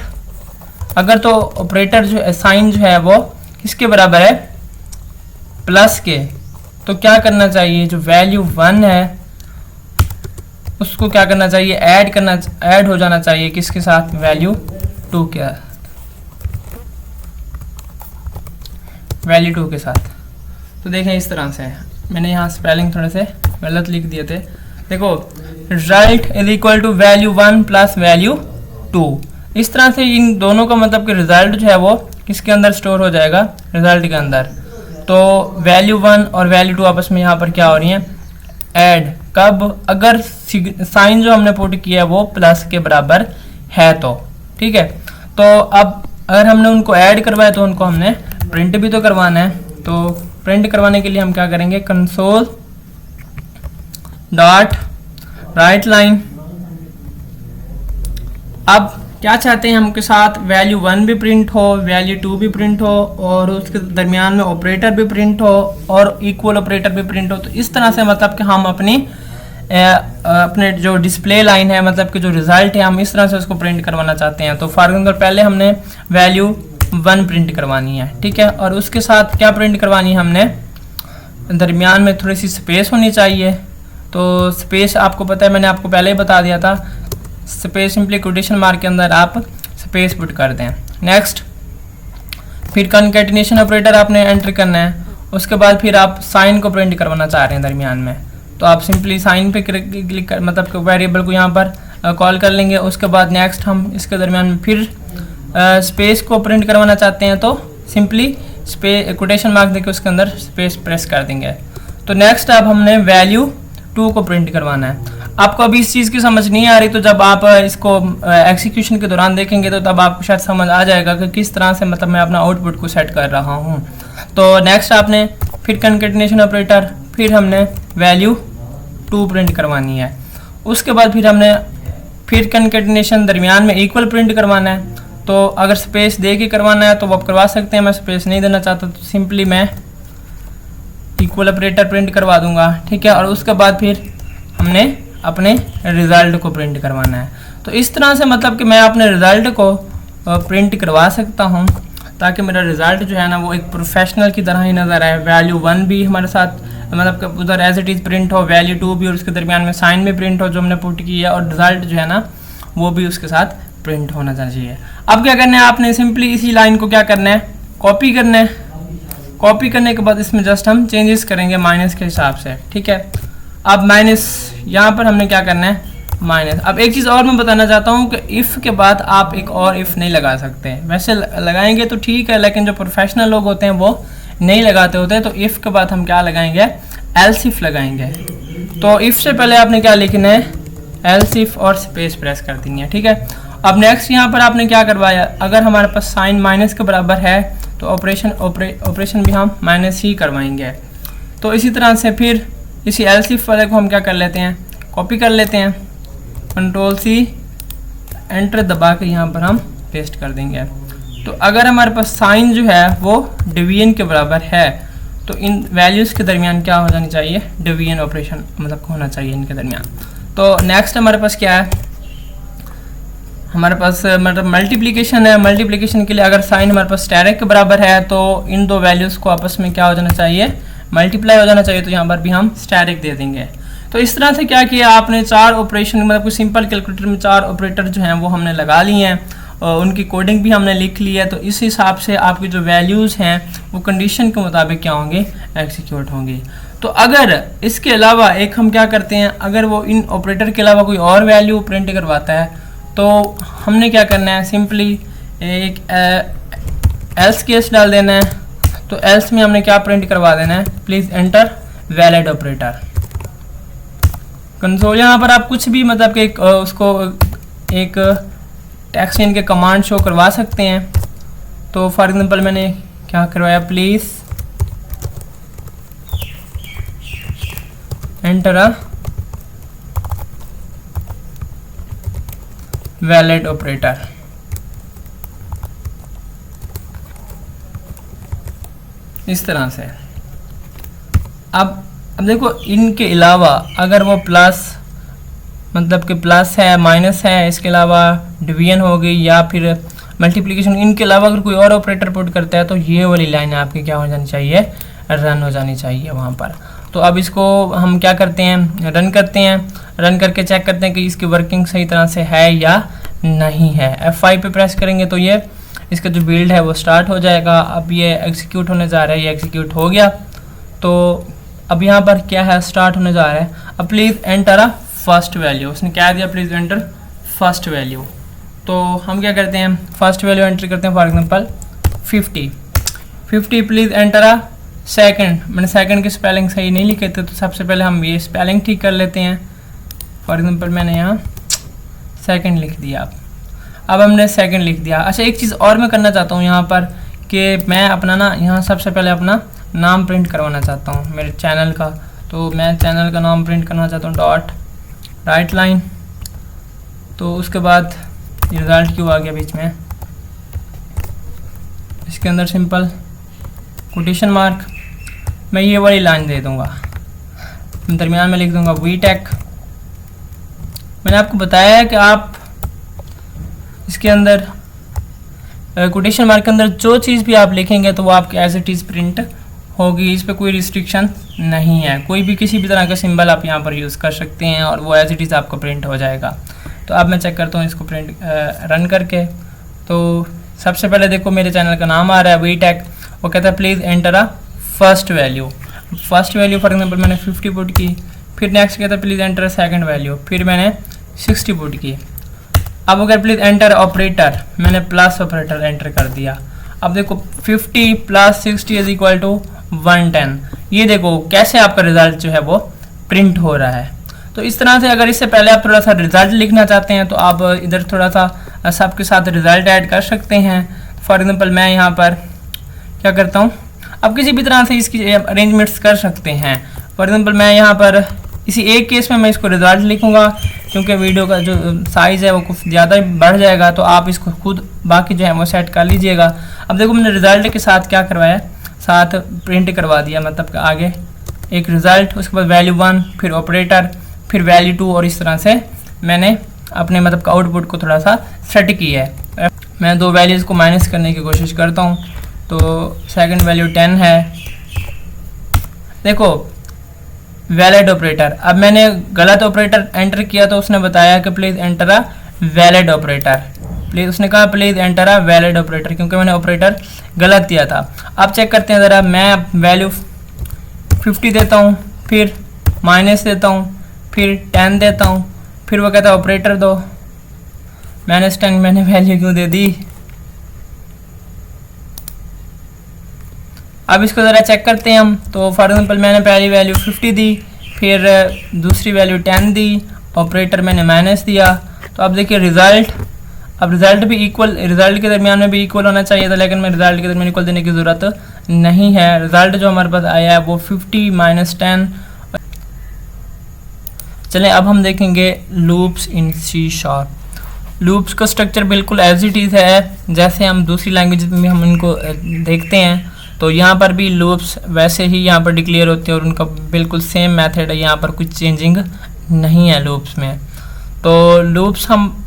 अगर तो ऑपरेटर जो है साइन जो है वो किसके बराबर है, प्लस के, तो क्या करना चाहिए, जो वैल्यू 1 है उसको क्या करना चाहिए, ऐड हो जाना चाहिए किसके साथ, वैल्यू 2 के, वैल्यू 2 के साथ। तो देखें इस तरह से, मैंने यहाँ स्पेलिंग थोड़े से गलत लिख दिए थे। देखो result is equal to value 1 plus value 2। इस तरह से इन दोनों का मतलब कि रिजल्ट जो है वो किसके अंदर स्टोर हो जाएगा, रिजल्ट के अंदर। तो वैल्यू 1 और वैल्यू 2 आपस में यहाँ पर क्या हो रही हैं, ऐड। कब, अगर साइन जो हमने पुट किया है वो प्लस के बराबर है तो। ठीक है, तो अब अगर हमने उनको ऐड करवाया तो उनको हमने प्रिंट भी तो करवाना है। तो प्रिंट करवाने के लिए हम क्या करेंगे, कंसोल डॉट राइट लाइन। अब क्या चाहते हैं हम के साथ, वैल्यू 1 भी प्रिंट हो, वैल्यू 2 भी प्रिंट हो और उसके दरमियान में ऑपरेटर भी प्रिंट हो और इक्वल ऑपरेटर भी प्रिंट हो। तो इस तरह से मतलब कि हम अपने जो डिस्प्ले लाइन है, मतलब कि जो रिजल्ट है, हम इस तरह से उसको प्रिंट करवाना चाहते हैं। तो फॉर एग्जाम्पल पहले हमने वैल्यू 1 प्रिंट करवानी है, ठीक है, और उसके साथ क्या प्रिंट करवानी है हमने, दरमियान में थोड़ी सी स्पेस होनी चाहिए। तो स्पेस आपको पता है, मैंने आपको पहले ही बता दिया था, स्पेस सिंपली कोटेशन मार्क के अंदर आप स्पेस पुट कर दें। नेक्स्ट फिर कॉन्कैटिनेशन ऑपरेटर आपने एंटर करना है। उसके बाद फिर आप साइन को प्रिंट करवाना चाह रहे हैं दरमियान में, तो आप सिंपली साइन पे क्लिक कर मतलब वेरिएबल को यहाँ पर कॉल कर लेंगे। उसके बाद नेक्स्ट हम इसके दरमियान में फिर स्पेस को प्रिंट करवाना चाहते हैं, तो सिंपली कोटेशन मार्क देके उसके अंदर स्पेस प्रेस कर देंगे। तो नेक्स्ट अब हमने वैल्यू 2 को प्रिंट करवाना है। आपको अभी इस चीज़ की समझ नहीं आ रही, तो जब आप इसको एग्जीक्यूशन के दौरान देखेंगे तो तब आपको शायद समझ आ जाएगा कि किस तरह से मतलब मैं अपना आउटपुट को सेट कर रहा हूँ। तो नेक्स्ट आपने फिर कॉन्कैटिनेशन ऑपरेटर, फिर हमने वैल्यू 2 प्रिंट करवानी है। उसके बाद फिर हमने फिर कॉन्कैटिनेशन दरमियान में इक्वल प्रिंट करवाना है। तो अगर स्पेस दे के करवाना है तो वो आप करवा सकते हैं, मैं स्पेस नहीं देना चाहता तो सिंपली मैं इक्वल ऑपरेटर प्रिंट करवा दूंगा, ठीक है। और उसके बाद फिर हमने अपने रिज़ल्ट को प्रिंट करवाना है। तो इस तरह से मतलब कि मैं अपने रिज़ल्ट को प्रिंट करवा सकता हूँ ताकि मेरा रिज़ल्ट जो है ना वो एक प्रोफेशनल की तरह ही नज़र आए। वैल्यू 1 भी हमारे साथ मतलब कि उधर एज इट इज़ प्रिंट हो, वैल्यू 2 भी और उसके दरमियान में साइन में प्रिंट हो जो हमने पुट की है, और रिज़ल्ट जो है ना वो भी उसके साथ प्रिंट होना चाहिए। अब क्या करना है, आपने सिंपली इसी लाइन को क्या करना है, कॉपी करना है। कॉपी करने के बाद इसमें जस्ट हम चेंजेस करेंगे माइनस के हिसाब से, ठीक है। अब माइनस यहाँ पर हमने क्या करना है, माइनस। अब एक चीज़ और मैं बताना चाहता हूँ कि इफ़ के बाद आप एक और इफ़ नहीं लगा सकते। वैसे लगाएंगे तो ठीक है, लेकिन जो प्रोफेशनल लोग होते हैं वो नहीं लगाते होते। तो इफ़ के बाद हम क्या लगाएंगे, एल्स इफ लगाएंगे। तो इफ़ से पहले आपने क्या लिखना है, एल्स इफ और स्पेस प्रेस कर देनी है, ठीक है। अब नेक्स्ट यहाँ पर आपने क्या करवाया, अगर हमारे पास साइन माइनस के बराबर है तो ऑपरेशन भी हम माइनस ही करवाएंगे। तो इसी तरह से फिर इसी एल्स इफ वाले को हम क्या कर लेते हैं, कॉपी कर लेते हैं, कंट्रोल सी एंटर दबा के यहाँ पर हम पेस्ट कर देंगे। तो अगर हमारे पास साइन जो है वो डिवीजन के बराबर है तो इन वैल्यूज़ के दरमियान क्या हो जानी चाहिए, डिवीजन ऑपरेशन मतलब होना चाहिए इनके दरमियान। तो नेक्स्ट हमारे पास क्या है, हमारे पास मतलब मल्टीप्लिकेशन है। मल्टीप्लिकेशन के लिए अगर साइन हमारे पास स्टेरिक के बराबर है तो इन दो वैल्यूज़ को आपस में क्या हो जाना चाहिए, मल्टीप्लाई हो जाना चाहिए। तो यहाँ पर भी हम स्टेरिक दे देंगे। तो इस तरह से क्या किया आपने, 4 ऑपरेशन मतलब कुछ सिंपल कैलकुलेटर में 4 ऑपरेटर जो हैं वो हमने लगा लिए हैं और उनकी कोडिंग भी हमने लिख ली है। तो इस हिसाब से आपकी जो वैल्यूज़ हैं वो कंडीशन के मुताबिक क्या होंगे, एग्जीक्यूट होंगी। तो अगर इसके अलावा एक हम क्या करते हैं, अगर वो इन ऑपरेटर के अलावा कोई और वैल्यू प्रिंट करवाता है तो हमने क्या करना है, सिंपली एक एल्स केस डाल देना है। तो एल्स में हमने क्या प्रिंट करवा देना है, please enter valid operator. Console यहाँ पर आप कुछ भी मतलब कि उसको एक टेक्स्ट इनके कमांड शो करवा सकते हैं। तो फॉर एग्जांपल मैंने क्या करवाया, please enter a valid operator. इस तरह से अब देखो इनके अलावा अगर वो प्लस मतलब कि प्लस है, माइनस है, इसके अलावा डिवीजन हो गई या फिर मल्टीप्लिकेशन, इनके अलावा अगर कोई और ऑपरेटर पुट करता है तो ये वाली लाइन आपकी क्या हो जानी चाहिए, रन हो जानी चाहिए वहाँ पर। तो अब इसको हम क्या करते हैं, रन करते हैं। रन करके चेक करते हैं कि इसकी वर्किंग सही तरह से है या नहीं है। F5 पे प्रेस करेंगे तो ये इसका जो बिल्ड है वो स्टार्ट हो जाएगा। अब ये एग्जीक्यूट होने जा रहा है, ये एग्जीक्यूट हो गया। तो अब यहाँ पर क्या है, स्टार्ट होने जा रहा है। अब please enter a first value, उसने क्या दिया, प्लीज़ एंटर फर्स्ट वैल्यू। तो हम क्या करते हैं, फर्स्ट वैल्यू एंटर करते हैं, for example 50। Please enter a second. मैंने सेकंड की स्पेलिंग सही नहीं लिखे थे तो सबसे पहले हम ये स्पेलिंग ठीक कर लेते हैं। फॉर एग्जांपल मैंने यहाँ सेकंड लिख दिया। अब हमने सेकंड लिख दिया। अच्छा एक चीज़ और मैं करना चाहता हूँ यहाँ पर कि मैं अपना ना यहाँ सबसे पहले अपना नाम प्रिंट करवाना चाहता हूँ मेरे चैनल का। तो मैं चैनल का नाम प्रिंट करना चाहता हूँ, डॉट राइट लाइन। तो उसके बाद रिज़ल्ट क्यों आ गया बीच में, इसके अंदर सिंपल कोटेशन मार्क, मैं ये वाली लाइन दे दूँगा, दरमियान में लिख दूँगा वीटेक। मैंने आपको बताया है कि आप इसके अंदर कोटेशन मार्क के अंदर जो चीज़ भी आप लिखेंगे तो वो आपके एज इट इज़ प्रिंट होगी, इस पर कोई रिस्ट्रिक्शन नहीं है, कोई भी किसी भी तरह का सिंबल आप यहाँ पर यूज़ कर सकते हैं और वो एज इट इज़ आपको प्रिंट हो जाएगा। तो अब मैं चेक करता हूँ इसको प्रिंट रन करके। तो सबसे पहले देखो मेरे चैनल का नाम आ रहा है वीटेक, वो कहता है please enter a first value. First value for example मैंने 50 पुट की, फिर नेक्स्ट कहता है प्लीज़ एंटर सेकंड वैल्यू, फिर मैंने 60 पुट की। अब अगर प्लीज़ एंटर ऑपरेटर, मैंने प्लस ऑपरेटर एंटर कर दिया। अब देखो 50 + 60 इज इक्वल टू 110। ये देखो कैसे आपका रिजल्ट जो है वो प्रिंट हो रहा है। तो इस तरह से अगर इससे पहले आप थोड़ा सा रिजल्ट लिखना चाहते हैं तो आप इधर थोड़ा सा सबके साथ रिजल्ट ऐड कर सकते हैं। फॉर एग्जांपल मैं यहाँ पर क्या करता हूँ, आप किसी भी तरह से इसकी अरेंजमेंट्स कर सकते हैं। फॉर एग्जांपल मैं यहाँ पर इसी एक केस में मैं इसको रिजल्ट लिखूँगा, क्योंकि वीडियो का जो साइज़ है वो कुछ ज़्यादा बढ़ जाएगा, तो आप इसको खुद बाकी जो है वो सेट कर लीजिएगा। अब देखो मैंने रिजल्ट के साथ क्या करवाया, साथ प्रिंट करवा दिया, मतलब आगे एक रिज़ल्ट, उसके बाद वैल्यू 1, फिर ऑपरेटर, फिर वैल्यू 2, और इस तरह से मैंने अपने मतलब का आउटपुट को थोड़ा सा सेट किया है। मैं 2 वैल्यूज़ को माइनस करने की कोशिश करता हूँ। तो सेकंड वैल्यू 10 है, देखो वैलिड ऑपरेटर। अब मैंने गलत ऑपरेटर एंटर किया तो उसने बताया कि please enter a valid operator, please उसने कहा please enter a valid operator, क्योंकि मैंने ऑपरेटर गलत दिया था। अब चेक करते हैं ज़रा, मैं वैल्यू 50 देता हूँ, फिर माइनस देता हूँ, फिर 10 देता हूँ, फिर वो कहता है ऑपरेटर दो, -10 मैंने वैल्यू क्यों दे दी। अब इसको ज़रा चेक करते हैं हम। तो फॉर एग्जांपल मैंने पहली वैल्यू 50 दी, फिर दूसरी वैल्यू 10 दी, ऑपरेटर मैंने माइनस दिया। तो अब देखिए रिज़ल्ट, अब रिज़ल्ट भी इक्वल, रिज़ल्ट के दरमियान में भी इक्वल होना चाहिए था, लेकिन मैं रिज़ल्ट के दरमियान इक्वल देने की ज़रूरत नहीं है। रिज़ल्ट जो हमारे पास आया है वो 50 - 10। चलें अब हम देखेंगे लूप्स इन C#। लूप्स का स्ट्रक्चर बिल्कुल एज इट इज़ है जैसे हम दूसरी लैंग्वेज में हम इनको देखते हैं। तो यहाँ पर भी लूप्स वैसे ही यहाँ पर डिक्लेयर होते हैं और उनका बिल्कुल सेम मेथड है, यहाँ पर कुछ चेंजिंग नहीं है लूप्स में। तो लूप्स हम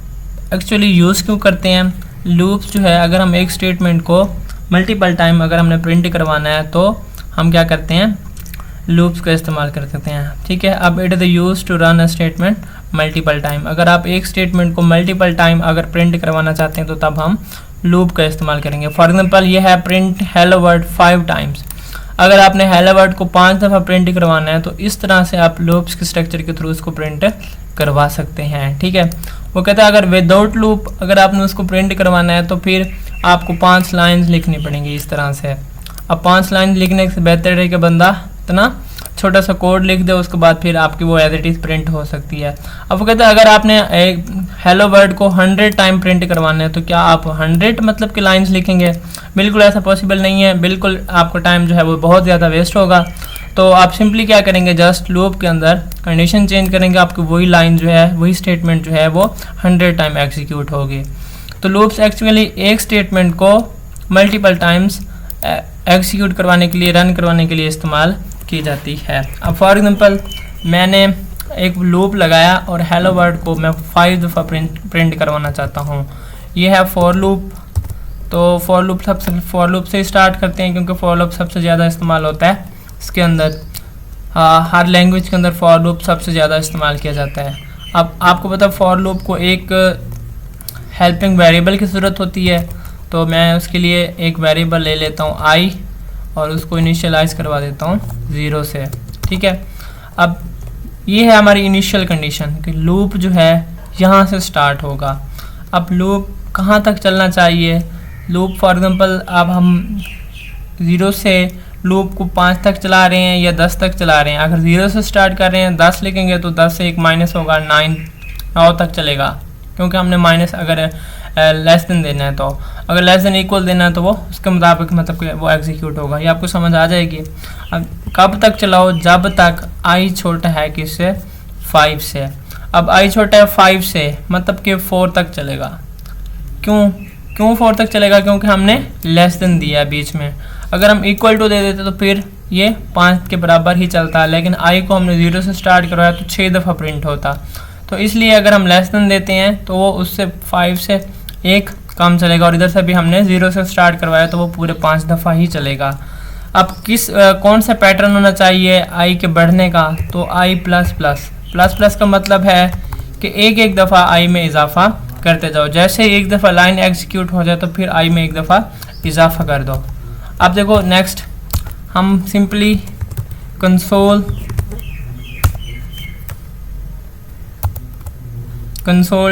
एक्चुअली यूज़ क्यों करते हैं, लूप्स जो है अगर हम एक स्टेटमेंट को मल्टीपल टाइम अगर हमने प्रिंट करवाना है तो हम क्या करते हैं, लूप्स का इस्तेमाल कर सकते हैं। ठीक है, अब it is use to run a statement multiple time. अगर आप एक स्टेटमेंट को मल्टीपल टाइम अगर प्रिंट करवाना चाहते हैं तो तब हम लूप का इस्तेमाल करेंगे। फॉर एग्जांपल ये है प्रिंट हेलो वर्ड 5 टाइम्स। अगर आपने हेलो वर्ड को 5 दफ़ा प्रिंट करवाना है तो इस तरह से आप लूप्स के स्ट्रक्चर के थ्रू उसको प्रिंट करवा सकते हैं। ठीक है, वो कहता है अगर विदाउट लूप अगर आपने उसको प्रिंट करवाना है तो फिर आपको 5 लाइन्स लिखनी पड़ेंगी इस तरह से। अब 5 लाइन लिखने से बेहतर है कि बंदा इतना छोटा सा कोड लिख दे, उसके बाद फिर आपकी वो एज इट इज़ प्रिंट हो सकती है। अब वो कहता है अगर आपने एक हेलो वर्ड को 100 टाइम प्रिंट करवाना है तो क्या आप 100 मतलब कि लाइंस लिखेंगे, बिल्कुल ऐसा पॉसिबल नहीं है, बिल्कुल आपका टाइम जो है वो बहुत ज़्यादा वेस्ट होगा। तो आप सिंपली क्या करेंगे, जस्ट लूप के अंदर कंडीशन चेंज करेंगे, आपकी वही लाइन जो है वही स्टेटमेंट जो है वो 100 टाइम एग्जीक्यूट होगी। तो लूप्स एक्चुअली एक स्टेटमेंट को मल्टीपल टाइम्स एग्जीक्यूट करवाने के लिए, रन करवाने के लिए इस्तेमाल की जाती है। अब फॉर एग्जांपल मैंने एक लूप लगाया और हेलो वर्ड को मैं 5 दफ़ा प्रिंट करवाना चाहता हूँ। ये है फॉर लूप। तो फॉर लूप से स्टार्ट करते हैं क्योंकि फॉर लूप सबसे ज़्यादा इस्तेमाल होता है इसके अंदर। हर लैंग्वेज के अंदर फॉर लूप सबसे ज़्यादा इस्तेमाल किया जाता है। अब आपको पता फॉर लूप को एक हेल्पिंग वेरिएबल की ज़रूरत होती है, तो मैं उसके लिए एक वेरिएबल ले लेता हूँ i और उसको इनिशियलाइज करवा देता हूँ 0 से। ठीक है, अब ये है हमारी इनिशियल कंडीशन कि लूप जो है यहाँ से स्टार्ट होगा। अब लूप कहाँ तक चलना चाहिए, लूप फॉर एग्जांपल अब हम 0 से लूप को 5 तक चला रहे हैं या 10 तक चला रहे हैं। अगर 0 से स्टार्ट कर रहे हैं 10 लिखेंगे तो 10 से एक माइनस होगा 9 तक चलेगा, क्योंकि हमने माइनस अगर लेस देन देना है तो, अगर लेस देन इक्वल देना है तो वो उसके मुताबिक मतलब कि वो एग्जीक्यूट होगा। ये आपको समझ आ जाएगी। अब कब तक चलाओ, जब तक i छोटा है किससे, 5 से। अब i छोटा है 5 से मतलब कि 4 तक चलेगा। क्यों 4 तक चलेगा, क्योंकि हमने लेस देन दिया है बीच में। अगर हम इक्वल टू दे देते तो फिर ये 5 के बराबर ही चलता है, लेकिन i को हमने 0 से स्टार्ट करवाया तो 6 दफ़ा प्रिंट होता। तो इसलिए अगर हम लेस देन देते हैं तो वो उससे 5 से 1 कम चलेगा, और इधर से भी हमने 0 से स्टार्ट करवाया तो वो पूरे 5 दफ़ा ही चलेगा। अब कौन सा पैटर्न होना चाहिए आई के बढ़ने का, तो आई प्लस प्लस। प्लस प्लस का मतलब है कि एक एक दफ़ा आई में इजाफा करते जाओ। जैसे एक दफ़ा लाइन एग्जीक्यूट हो जाए तो फिर आई में एक दफ़ा इजाफा कर दो। अब देखो नेक्स्ट हम simply console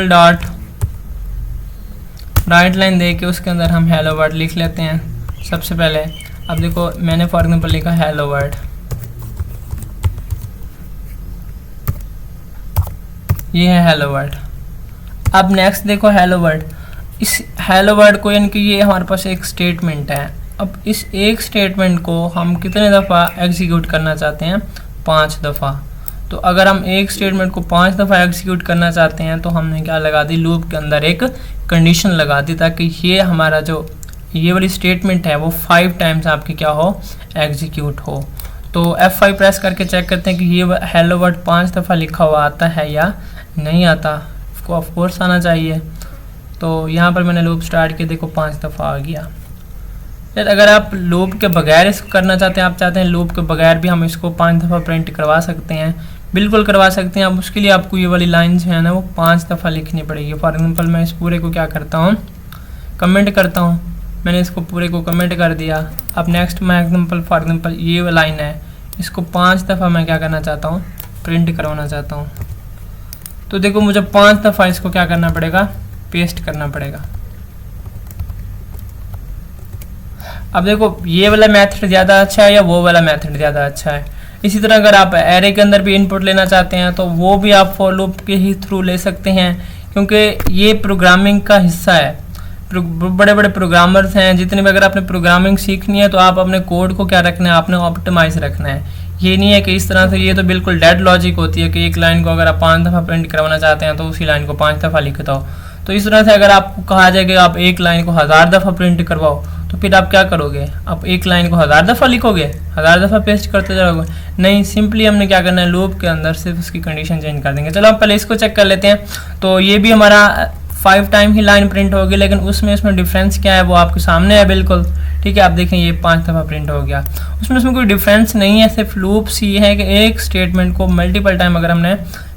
dot write line दे के उसके अंदर हम हेलो वर्ड लिख लेते हैं सबसे पहले। अब देखो मैंने फॉर एग्जांपल लिखा हेलो वर्ड, ये है हेलो वर्ड। अब नेक्स्ट देखो हेलो वर्ड, इस हेलो वर्ड को यानी कि ये हमारे पास एक स्टेटमेंट है। अब इस एक स्टेटमेंट को हम कितने दफ़ा एग्जीक्यूट करना चाहते हैं, 5 दफ़ा। तो अगर हम एक स्टेटमेंट को 5 दफ़ा एग्जीक्यूट करना चाहते हैं तो हमने क्या लगा दी, लूप के अंदर एक कंडीशन लगा दी ताकि ये हमारा जो ये वाली स्टेटमेंट है वो 5 टाइम्स आपकी क्या हो, एग्जीक्यूट हो। तो F5 प्रेस करके चेक करते हैं कि ये हेलो वर्ड 5 दफ़ा लिखा हुआ आता है या नहीं आता। इसको ऑफ कोर्स आना चाहिए। तो यहाँ पर मैंने लूप स्टार्ट किया, देखो 5 दफ़ा आ गया। फिर अगर आप लूप के बगैर इसको करना चाहते हैं, आप चाहते हैं लूप के बगैर भी हम इसको 5 दफ़ा प्रिंट करवा सकते हैं, बिल्कुल करवा सकते हैं। अब उसके लिए आपको ये वाली लाइन्स है ना वो 5 दफ़ा लिखनी पड़ेगी। फॉर एग्जांपल मैं इस पूरे को क्या करता हूँ, कमेंट करता हूँ। मैंने इसको पूरे को कमेंट कर दिया। अब नेक्स्ट मैं एग्जांपल फॉर एग्जांपल ये लाइन है, इसको 5 दफ़ा मैं क्या करना चाहता हूँ, प्रिंट करवाना चाहता हूँ। तो देखो मुझे 5 दफ़ा इसको क्या करना पड़ेगा, पेस्ट करना पड़ेगा। अब देखो ये वाला मेथड ज़्यादा अच्छा है या वो वाला मेथड ज़्यादा अच्छा है। इसी तरह अगर आप एरे के अंदर भी इनपुट लेना चाहते हैं तो वो भी आप फॉर लूप के ही थ्रू ले सकते हैं, क्योंकि ये प्रोग्रामिंग का हिस्सा है। बड़े बड़े प्रोग्रामर्स हैं, जितने भी अगर आपने प्रोग्रामिंग सीखनी है तो आप अपने कोड को क्या रखना है, आपने ऑप्टिमाइज रखना है। ये नहीं है कि इस तरह से, ये तो बिल्कुल डेड लॉजिक होती है कि एक लाइन को अगर आप 5 दफ़ा प्रिंट करवाना चाहते हैं तो उसी लाइन को 5 दफ़ा लिखता हो। तो इस तरह से अगर आपको कहा जाए कि आप एक लाइन को 1000 दफ़ा प्रिंट करवाओ तो फिर आप क्या करोगे, आप एक लाइन को 1000 दफ़ा लिखोगे, 1000 दफ़ा पेस्ट करते जाओगे? नहीं, सिंपली हमने क्या करना है, लूप के अंदर सिर्फ उसकी कंडीशन चेंज कर देंगे। चलो आप पहले इसको चेक कर लेते हैं। तो ये भी हमारा 5 टाइम ही लाइन प्रिंट होगी, लेकिन उसमें डिफरेंस क्या है वो आपके सामने है बिल्कुल। ठीक है, आप देखें ये 5 दफ़ा प्रिंट हो गया। उसमें कोई डिफरेंस नहीं है, सिर्फ लूप्स ये है कि एक स्टेटमेंट को मल्टीपल टाइम अगर हमने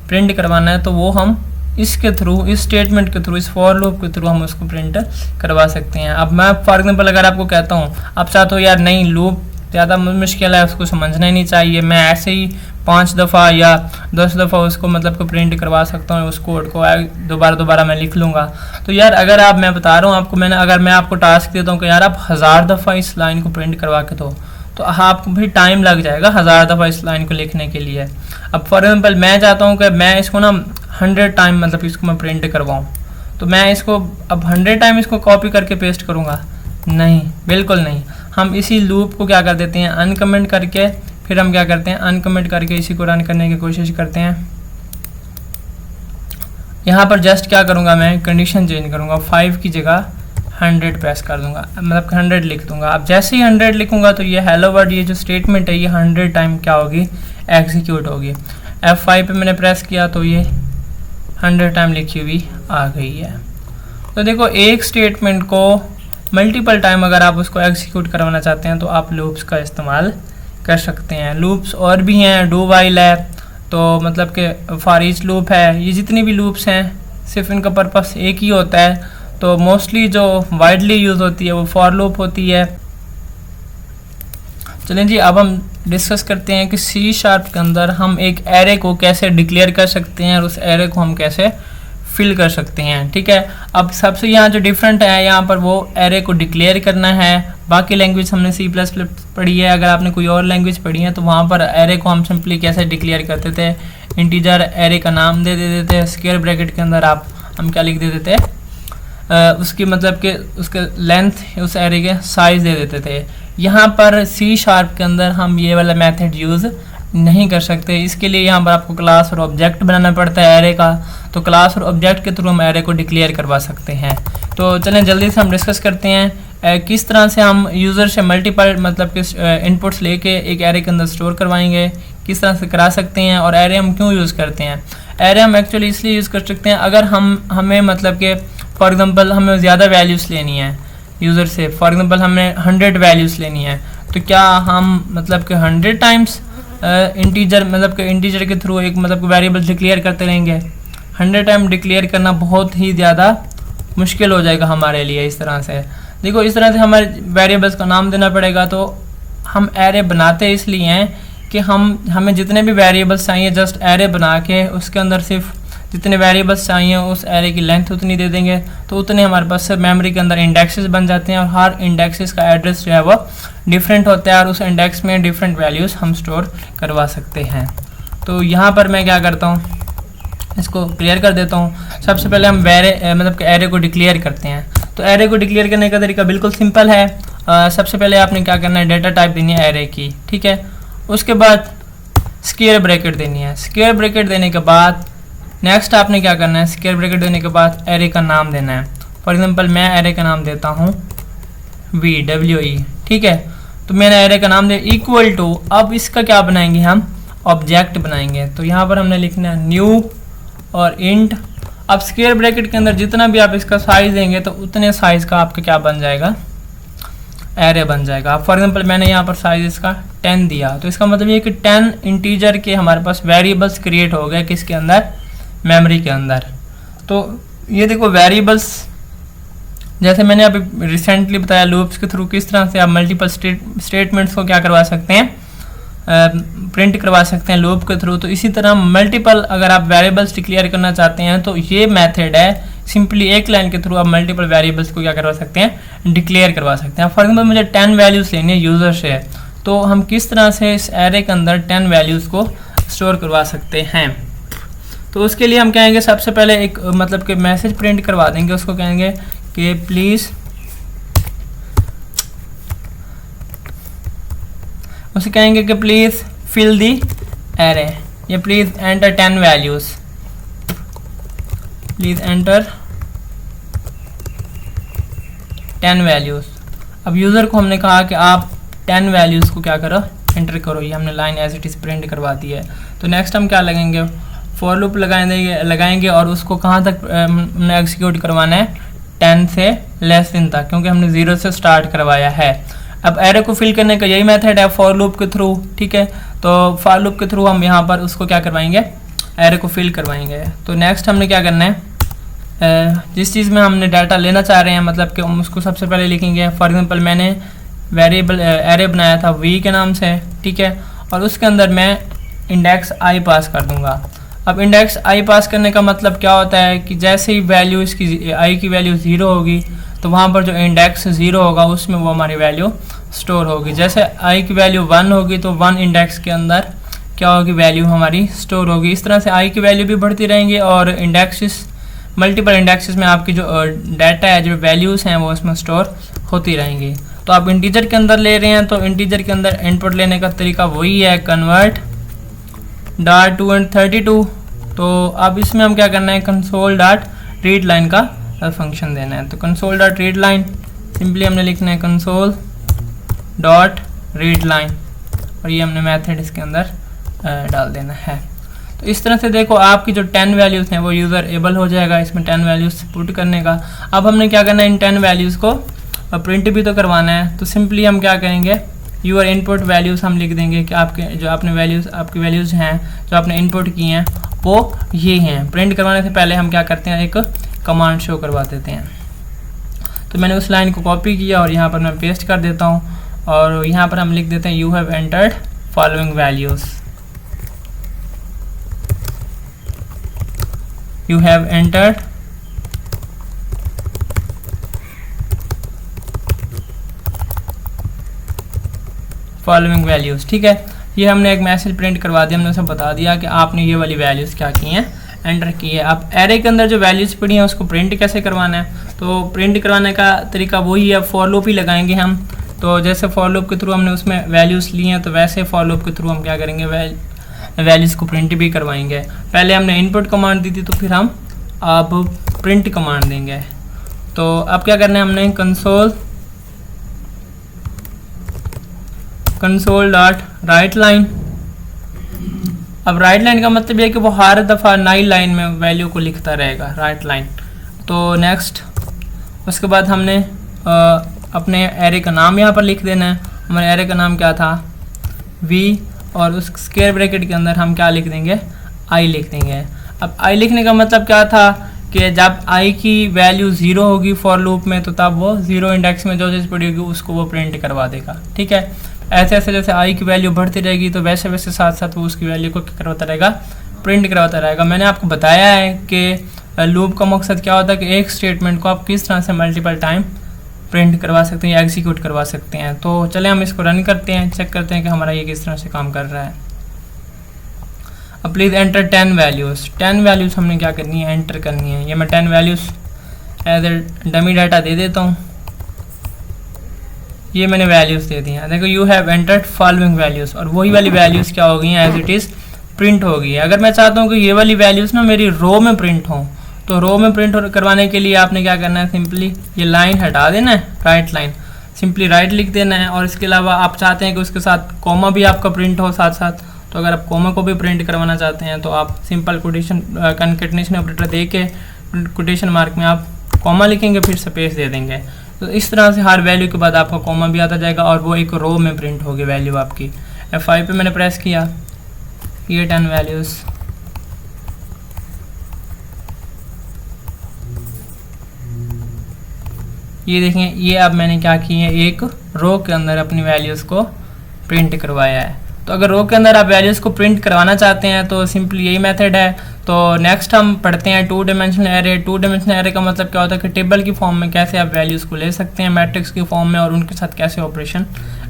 प्रिंट करवाना है तो वो हम इसके थ्रू, इस स्टेटमेंट के थ्रू, इस फॉर लूप के थ्रू हम उसको प्रिंट करवा सकते हैं। अब मैं फॉर एग्जांपल अगर आपको कहता हूँ, आप चाहते हो यार नहीं लूप ज़्यादा मुश्किल है, उसको समझना ही नहीं चाहिए, मैं ऐसे ही 5 दफ़ा या 10 दफ़ा उसको मतलब को प्रिंट करवा सकता हूँ, उस कोड को दोबारा मैं लिख लूँगा। तो यार अगर आप, मैं बता रहा हूँ आपको, अगर मैं आपको टास्क देता हूँ कि यार आप 1000 दफ़ा इस लाइन को प्रिंट करवा के दो, तो आपको भी टाइम लग जाएगा 1000 दफ़ा इस लाइन को लिखने के लिए। अब फॉर एग्जांपल मैं चाहता हूँ कि मैं इसको ना 100 टाइम मतलब इसको मैं प्रिंट करवाऊँ, तो मैं इसको अब 100 टाइम इसको कॉपी करके पेस्ट करूँगा? नहीं, बिल्कुल नहीं। हम इसी लूप को क्या कर देते हैं, अनकमेंट करके, फिर हम क्या करते हैं, अनकमेंट करके इसी को रन करने की कोशिश करते हैं। यहाँ पर जस्ट क्या करूँगा, मैं कंडीशन चेंज करूँगा, 5 की जगह 100 प्रेस कर दूंगा, मतलब 100 लिख दूंगा। अब जैसे ही 100 लिखूंगा तो ये हेलो वर्ड, ये जो स्टेटमेंट है ये 100 टाइम क्या होगी, एग्जीक्यूट होगी। F5 पे मैंने प्रेस किया तो ये 100 टाइम लिखी हुई आ गई है। तो देखो एक स्टेटमेंट को मल्टीपल टाइम अगर आप उसको एग्जीक्यूट करवाना चाहते हैं तो आप लूप्स का इस्तेमाल कर सकते हैं। लूप्स और भी हैं, डू वाइल है, तो मतलब कि फॉर ईच लूप है, ये जितनी भी लूप्स हैं सिर्फ इनका पर्पस एक ही होता है। तो मोस्टली जो वाइडली यूज़ होती है वो फॉर लूप होती है। चलें जी, अब हम डिस्कस करते हैं कि C# के अंदर हम एक एरे को कैसे डिक्लेयर कर सकते हैं और उस एरे को हम कैसे फिल कर सकते हैं। ठीक है, अब सबसे यहाँ जो डिफरेंट है, यहाँ पर वो एरे को डिक्लेयर करना है। बाकी लैंग्वेज हमने C++ पढ़ी है, अगर आपने कोई और लैंग्वेज पढ़ी है तो वहाँ पर एरे को हम सिंपली कैसे डिक्लेयर करते थे, इंटीजर एरे का नाम दे देते थे, स्क्वायर ब्रैकेट के अंदर हम क्या लिख देते थे, उसकी मतलब कि उसके लेंथ, उस एरे के साइज़ दे देते थे। यहाँ पर C# के अंदर हम ये वाला मेथड यूज़ नहीं कर सकते। इसके लिए यहाँ पर आपको क्लास और ऑब्जेक्ट बनाना पड़ता है एरे का। तो क्लास और ऑब्जेक्ट के थ्रू हम एरे को डिक्लेयर करवा सकते हैं। तो चलें जल्दी से हम डिस्कस करते हैं किस तरह से हम यूज़र से मल्टीपल मतलब कि इनपुट्स लेके एक एरे के अंदर स्टोर करवाएंगे, किस तरह से करा सकते हैं, और एरे हम क्यों यूज़ करते हैं। एरे हम एक्चुअली इसलिए यूज़ कर सकते हैं अगर हमें मतलब कि फॉर एग्जांपल हमें ज़्यादा वैल्यूज़ लेनी है यूज़र से, फॉर एग्जांपल हमें 100 वैल्यूज़ लेनी है, तो क्या हम मतलब कि 100 टाइम्स इंटीजर मतलब कि इंटीजर के थ्रू एक मतलब कि वेरिएबल डिक्लेयर करते रहेंगे? 100 टाइम डिक्लेयर करना बहुत ही ज़्यादा मुश्किल हो जाएगा हमारे लिए। इस तरह से देखो, इस तरह से हमारे वेरिएबल्स का नाम देना पड़ेगा। तो हम एरे बनाते इसलिए हैं कि हमें जितने भी वेरिएबल्स चाहिए जस्ट एरे बना के उसके अंदर सिर्फ जितने वेरिएबल्स चाहिए उस एरे की लेंथ उतनी दे देंगे, तो उतने हमारे पास मेमोरी के अंदर इंडेक्सेस बन जाते हैं और हर इंडेक्सेस का एड्रेस जो है वो डिफरेंट होता है और उस इंडेक्स में डिफरेंट वैल्यूज़ हम स्टोर करवा सकते हैं। तो यहाँ पर मैं क्या करता हूँ, इसको क्लियर कर देता हूँ। सबसे पहले हम मतलब एरे को डिक्लेयर करते हैं। तो एरे को डिक्लेयर करने का तरीका बिल्कुल सिंपल है। सबसे पहले आपने क्या करना है, डेटा टाइप देनी है एरे की, ठीक है। उसके बाद स्क्वायर ब्रैकेट देनी है। स्क्वायर ब्रैकेट देने के बाद नेक्स्ट आपने क्या करना है, स्क्वायर ब्रैकेट देने के बाद एरे का नाम देना है। फॉर एग्जांपल मैं एरे का नाम देता हूँ VWE, ठीक है। तो मैंने एरे का नाम दिया इक्वल टू, अब इसका क्या बनाएंगे हम, ऑब्जेक्ट बनाएंगे। तो यहाँ पर हमने लिखना है न्यू और इंट। अब स्क्वायर ब्रैकेट के अंदर जितना भी आप इसका साइज देंगे तो उतने साइज का आपका क्या बन जाएगा, एरे बन जाएगा। फॉर एग्जांपल मैंने यहाँ पर साइज इसका 10 दिया, तो इसका मतलब ये कि 10 इंटीजर के हमारे पास वेरिएबल्स क्रिएट हो गए किसके अंदर, मेमोरी के अंदर। तो ये देखो वेरिएबल्स, जैसे मैंने अभी रिसेंटली बताया लूप्स के थ्रू किस तरह से आप मल्टीपल स्टेटमेंट्स को क्या करवा सकते हैं, प्रिंट करवा सकते हैं लूप के थ्रू। तो इसी तरह मल्टीपल अगर आप वेरिएबल्स डिक्लेयर करना चाहते हैं तो ये मेथड है, सिंपली एक लाइन के थ्रू आप मल्टीपल वेरिएबल्स को क्या करवा सकते हैं, डिक्लेयर करवा सकते हैं। फॉर एग्जाम्पल मुझे 10 वैल्यूज़ लेनी है यूज़र से, तो हम किस तरह से इस एरे के अंदर 10 वैल्यूज़ को स्टोर करवा सकते हैं। तो उसके लिए हम कहेंगे सबसे पहले एक मतलब कि मैसेज प्रिंट करवा देंगे, उसको कहेंगे कि प्लीज़, उसे कहेंगे कि प्लीज़ फिल दी एरे, या please enter 10 values, please enter 10 values. अब यूज़र को हमने कहा कि आप 10 वैल्यूज़ को क्या करो, एंटर करो। ये हमने line as it is print करवा दी है। तो नेक्स्ट हम क्या लगेंगे, फॉर लूप लगाएंगे और उसको कहाँ तक हमने एग्जीक्यूट करवाना है, 10 से लेस दिन तक, क्योंकि हमने 0 से स्टार्ट करवाया है। अब एरे को फिल करने का यही मेथड है फॉर लूप के थ्रू, ठीक है। तो फॉर लूप के थ्रू हम यहाँ पर उसको क्या करवाएंगे, एरे को फिल करवाएंगे। तो नेक्स्ट हमने क्या करना है, जिस चीज़ में हमने डाटा लेना चाह रहे हैं मतलब कि हम उसको सबसे पहले लिखेंगे। फॉर एग्जांपल मैंने वेरिएबल एरे बनाया था v के नाम से, ठीक है, और उसके अंदर मैं इंडेक्स i पास कर दूंगा। अब इंडेक्स i पास करने का मतलब क्या होता है कि जैसे ही वैल्यू इसकी i की वैल्यू 0 होगी तो वहाँ पर जो इंडेक्स 0 होगा उसमें वो हमारी वैल्यू स्टोर होगी। जैसे i की वैल्यू 1 होगी तो 1 इंडेक्स के अंदर क्या होगी, वैल्यू हमारी स्टोर होगी। इस तरह से i की वैल्यू भी बढ़ती रहेंगी और इंडेक्सेस, मल्टीपल इंडेक्सेस में आपकी जो डाटा है, जो वैल्यूज़ हैं वो उसमें स्टोर होती रहेंगी। तो आप इंटीजर के अंदर ले रहे हैं तो इंटीजर के अंदर इनपुट लेने का तरीका वही है, कन्वर्ट डॉट 232। तो अब इसमें हम क्या करना है, कंसोल डॉट रीड लाइन का फंक्शन देना है। तो console dot read line simply हमने लिखना है कंसोल डॉट रीड लाइन, और ये हमने मेथड इसके अंदर डाल देना है। तो इस तरह से देखो आपकी जो 10 वैल्यूज़ हैं वो यूज़र एबल हो जाएगा इसमें 10 वैल्यूज़ पुट करने का। अब हमने क्या करना है, इन 10 वैल्यूज़ को प्रिंट भी तो करवाना है। तो सिंपली हम क्या करेंगे, यूर इनपुट वैल्यूज़ हम लिख देंगे कि आपके जो आपने वैल्यूज़, आपकी वैल्यूज़ हैं जो आपने इनपुट की हैं वो ये हैं। प्रिंट करवाने से पहले हम क्या करते हैं, एक कमांड शो करवा देते हैं। तो मैंने उस लाइन को कॉपी किया और यहाँ पर मैं पेस्ट कर देता हूँ, और यहाँ पर हम लिख देते हैं you have entered following values, you have entered following values, ठीक है। ये हमने एक मैसेज प्रिंट करवा दिया, हमने उसे बता दिया कि आपने ये वाली वैल्यूज़ क्या की हैं, एंटर की है। अब एरे के अंदर जो वैल्यूज़ पड़ी हैं उसको प्रिंट कैसे करवाना है, तो प्रिंट करवाने का तरीका वही है, फॉर लूप ही लगाएंगे हम। तो जैसे फॉर लूप के थ्रू हमने उसमें वैल्यूज़ ली हैं तो वैसे फॉर लूप के थ्रू हम क्या करेंगे, वैल्यूज़ को प्रिंट भी करवाएंगे। पहले हमने इनपुट कमांड दी थी तो फिर हम अब प्रिंट कमांड देंगे। तो अब क्या करना है, हमने कंसोल डॉट राइट लाइन। अब राइट लाइन का मतलब ये कि वो हर दफ़ा नई लाइन में वैल्यू को लिखता रहेगा, राइट लाइन। तो नेक्स्ट उसके बाद हमने अपने एरे का नाम यहाँ पर लिख देना है, हमारे एरे का नाम क्या था, वी, और उस स्क्वायर ब्रैकेट के अंदर हम क्या लिख देंगे, आई लिख देंगे। अब आई लिखने का मतलब क्या था कि जब आई की वैल्यू 0 होगी फॉर लूप में, तो तब वो 0 इंडेक्स में जो चीज़ पड़ी होगी उसको वो प्रिंट करवा देगा। ठीक है, ऐसे ऐसे जैसे आई की वैल्यू बढ़ती रहेगी तो वैसे वैसे साथ साथ वो उसकी वैल्यू को क्या करवाता रहेगा, प्रिंट करवाता रहेगा। मैंने आपको बताया है कि लूप का मकसद क्या होता है कि एक स्टेटमेंट को आप किस तरह से मल्टीपल टाइम प्रिंट करवा सकते हैं या एग्जीक्यूट करवा सकते हैं। तो चले हम इसको रन करते हैं, चेक करते हैं कि हमारा ये किस तरह से काम कर रहा है। अब प्लीज़ एंटर 10 वैल्यूज़। 10 वैल्यूज़ हमने क्या करनी है, एंटर करनी है। ये मैं 10 values as a dummy data दे देता हूँ। ये मैंने वैल्यूज़ दे दी हैं। देखो you have entered following values, और वही वाली वैल्यूज़ क्या हो गई हैं, एज इट इज़ प्रिंट हो गई है। अगर मैं चाहता हूँ कि ये वाली वैल्यूज़ ना मेरी रो में प्रिंट हों, तो रो में प्रिंट करवाने के लिए आपने क्या करना है, सिंपली ये लाइन हटा देना है, राइट लाइन, सिंपली राइट लिख देना है। और इसके अलावा आप चाहते हैं कि उसके साथ कॉमा भी आपका प्रिंट हो साथ साथ, तो अगर आप कॉमा को भी प्रिंट करवाना चाहते हैं तो आप सिंपल कोटेशन कंकैटिनेशन ऑपरेटर दे के कोटेशन मार्क में आप कॉमा लिखेंगे, फिर स्पेस दे देंगे। तो इस तरह से हर वैल्यू के बाद आपका कॉमा भी आता जाएगा और वो एक रो में प्रिंट होगी वैल्यू आपकी। F5 पे मैंने प्रेस किया, ये 10 वैल्यूज़, ये देखें, ये अब मैंने क्या की है, एक रो के अंदर अपनी वैल्यूज़ को प्रिंट करवाया है। तो अगर रो के अंदर आप वैल्यूज़ को प्रिंट करवाना चाहते हैं तो सिंपली यही मेथड है। तो नेक्स्ट हम पढ़ते हैं 2 डायमेंशनल एरे। 2 डायमेंशनल एरे का मतलब क्या होता है कि टेबल की फॉर्म में कैसे आप वैल्यूज़ को ले सकते हैं, मैट्रिक्स की फॉर्म में, और उनके साथ कैसे ऑपरेशन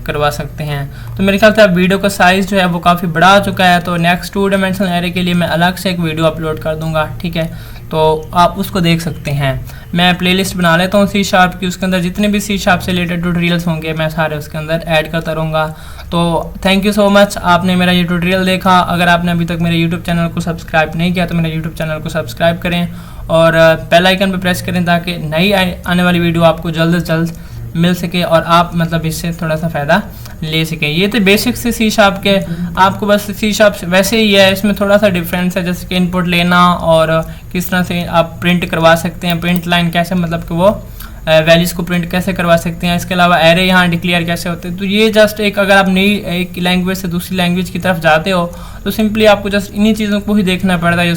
करवा सकते हैं। तो मेरे ख्याल से अब वीडियो का साइज़ जो है वो काफ़ी बड़ा आ चुका है, तो नेक्स्ट 2 डायमेंशनल एरे के लिए मैं अलग से एक वीडियो अपलोड कर दूँगा। ठीक है, तो आप उसको देख सकते हैं। मैं प्लेलिस्ट बना लेता हूँ C# की, उसके अंदर जितने भी C# से रिलेटेड ट्यूटोरियल्स होंगे मैं सारे उसके अंदर ऐड करता रहूँगा। तो थैंक यू सो मच, आपने मेरा ये ट्यूटोरियल देखा। अगर आपने अभी तक मेरे यूट्यूब चैनल को सब्सक्राइब नहीं किया तो मेरे यूट्यूब चैनल को सब्सक्राइब करें और बेल आइकन पर प्रेस करें ताकि नई आने वाली वीडियो आपको जल्द से जल्द मिल सके और आप मतलब इससे थोड़ा सा फ़ायदा ले सकें। ये तो बेसिक से C# के, आपको बस C# वैसे ही है, इसमें थोड़ा सा डिफरेंस है, जैसे कि इनपुट लेना और किस तरह से आप प्रिंट करवा सकते हैं, प्रिंट लाइन कैसे, मतलब कि वो वैल्यूज़ को प्रिंट कैसे करवा सकते हैं। इसके अलावा एरे यहाँ डिक्लेयर कैसे होते हैं। तो ये जस्ट एक, अगर आप नई एक लैंग्वेज से दूसरी लैंग्वेज की तरफ जाते हो तो सिंपली आपको जस्ट इन्हीं चीज़ों को ही देखना पड़ता है।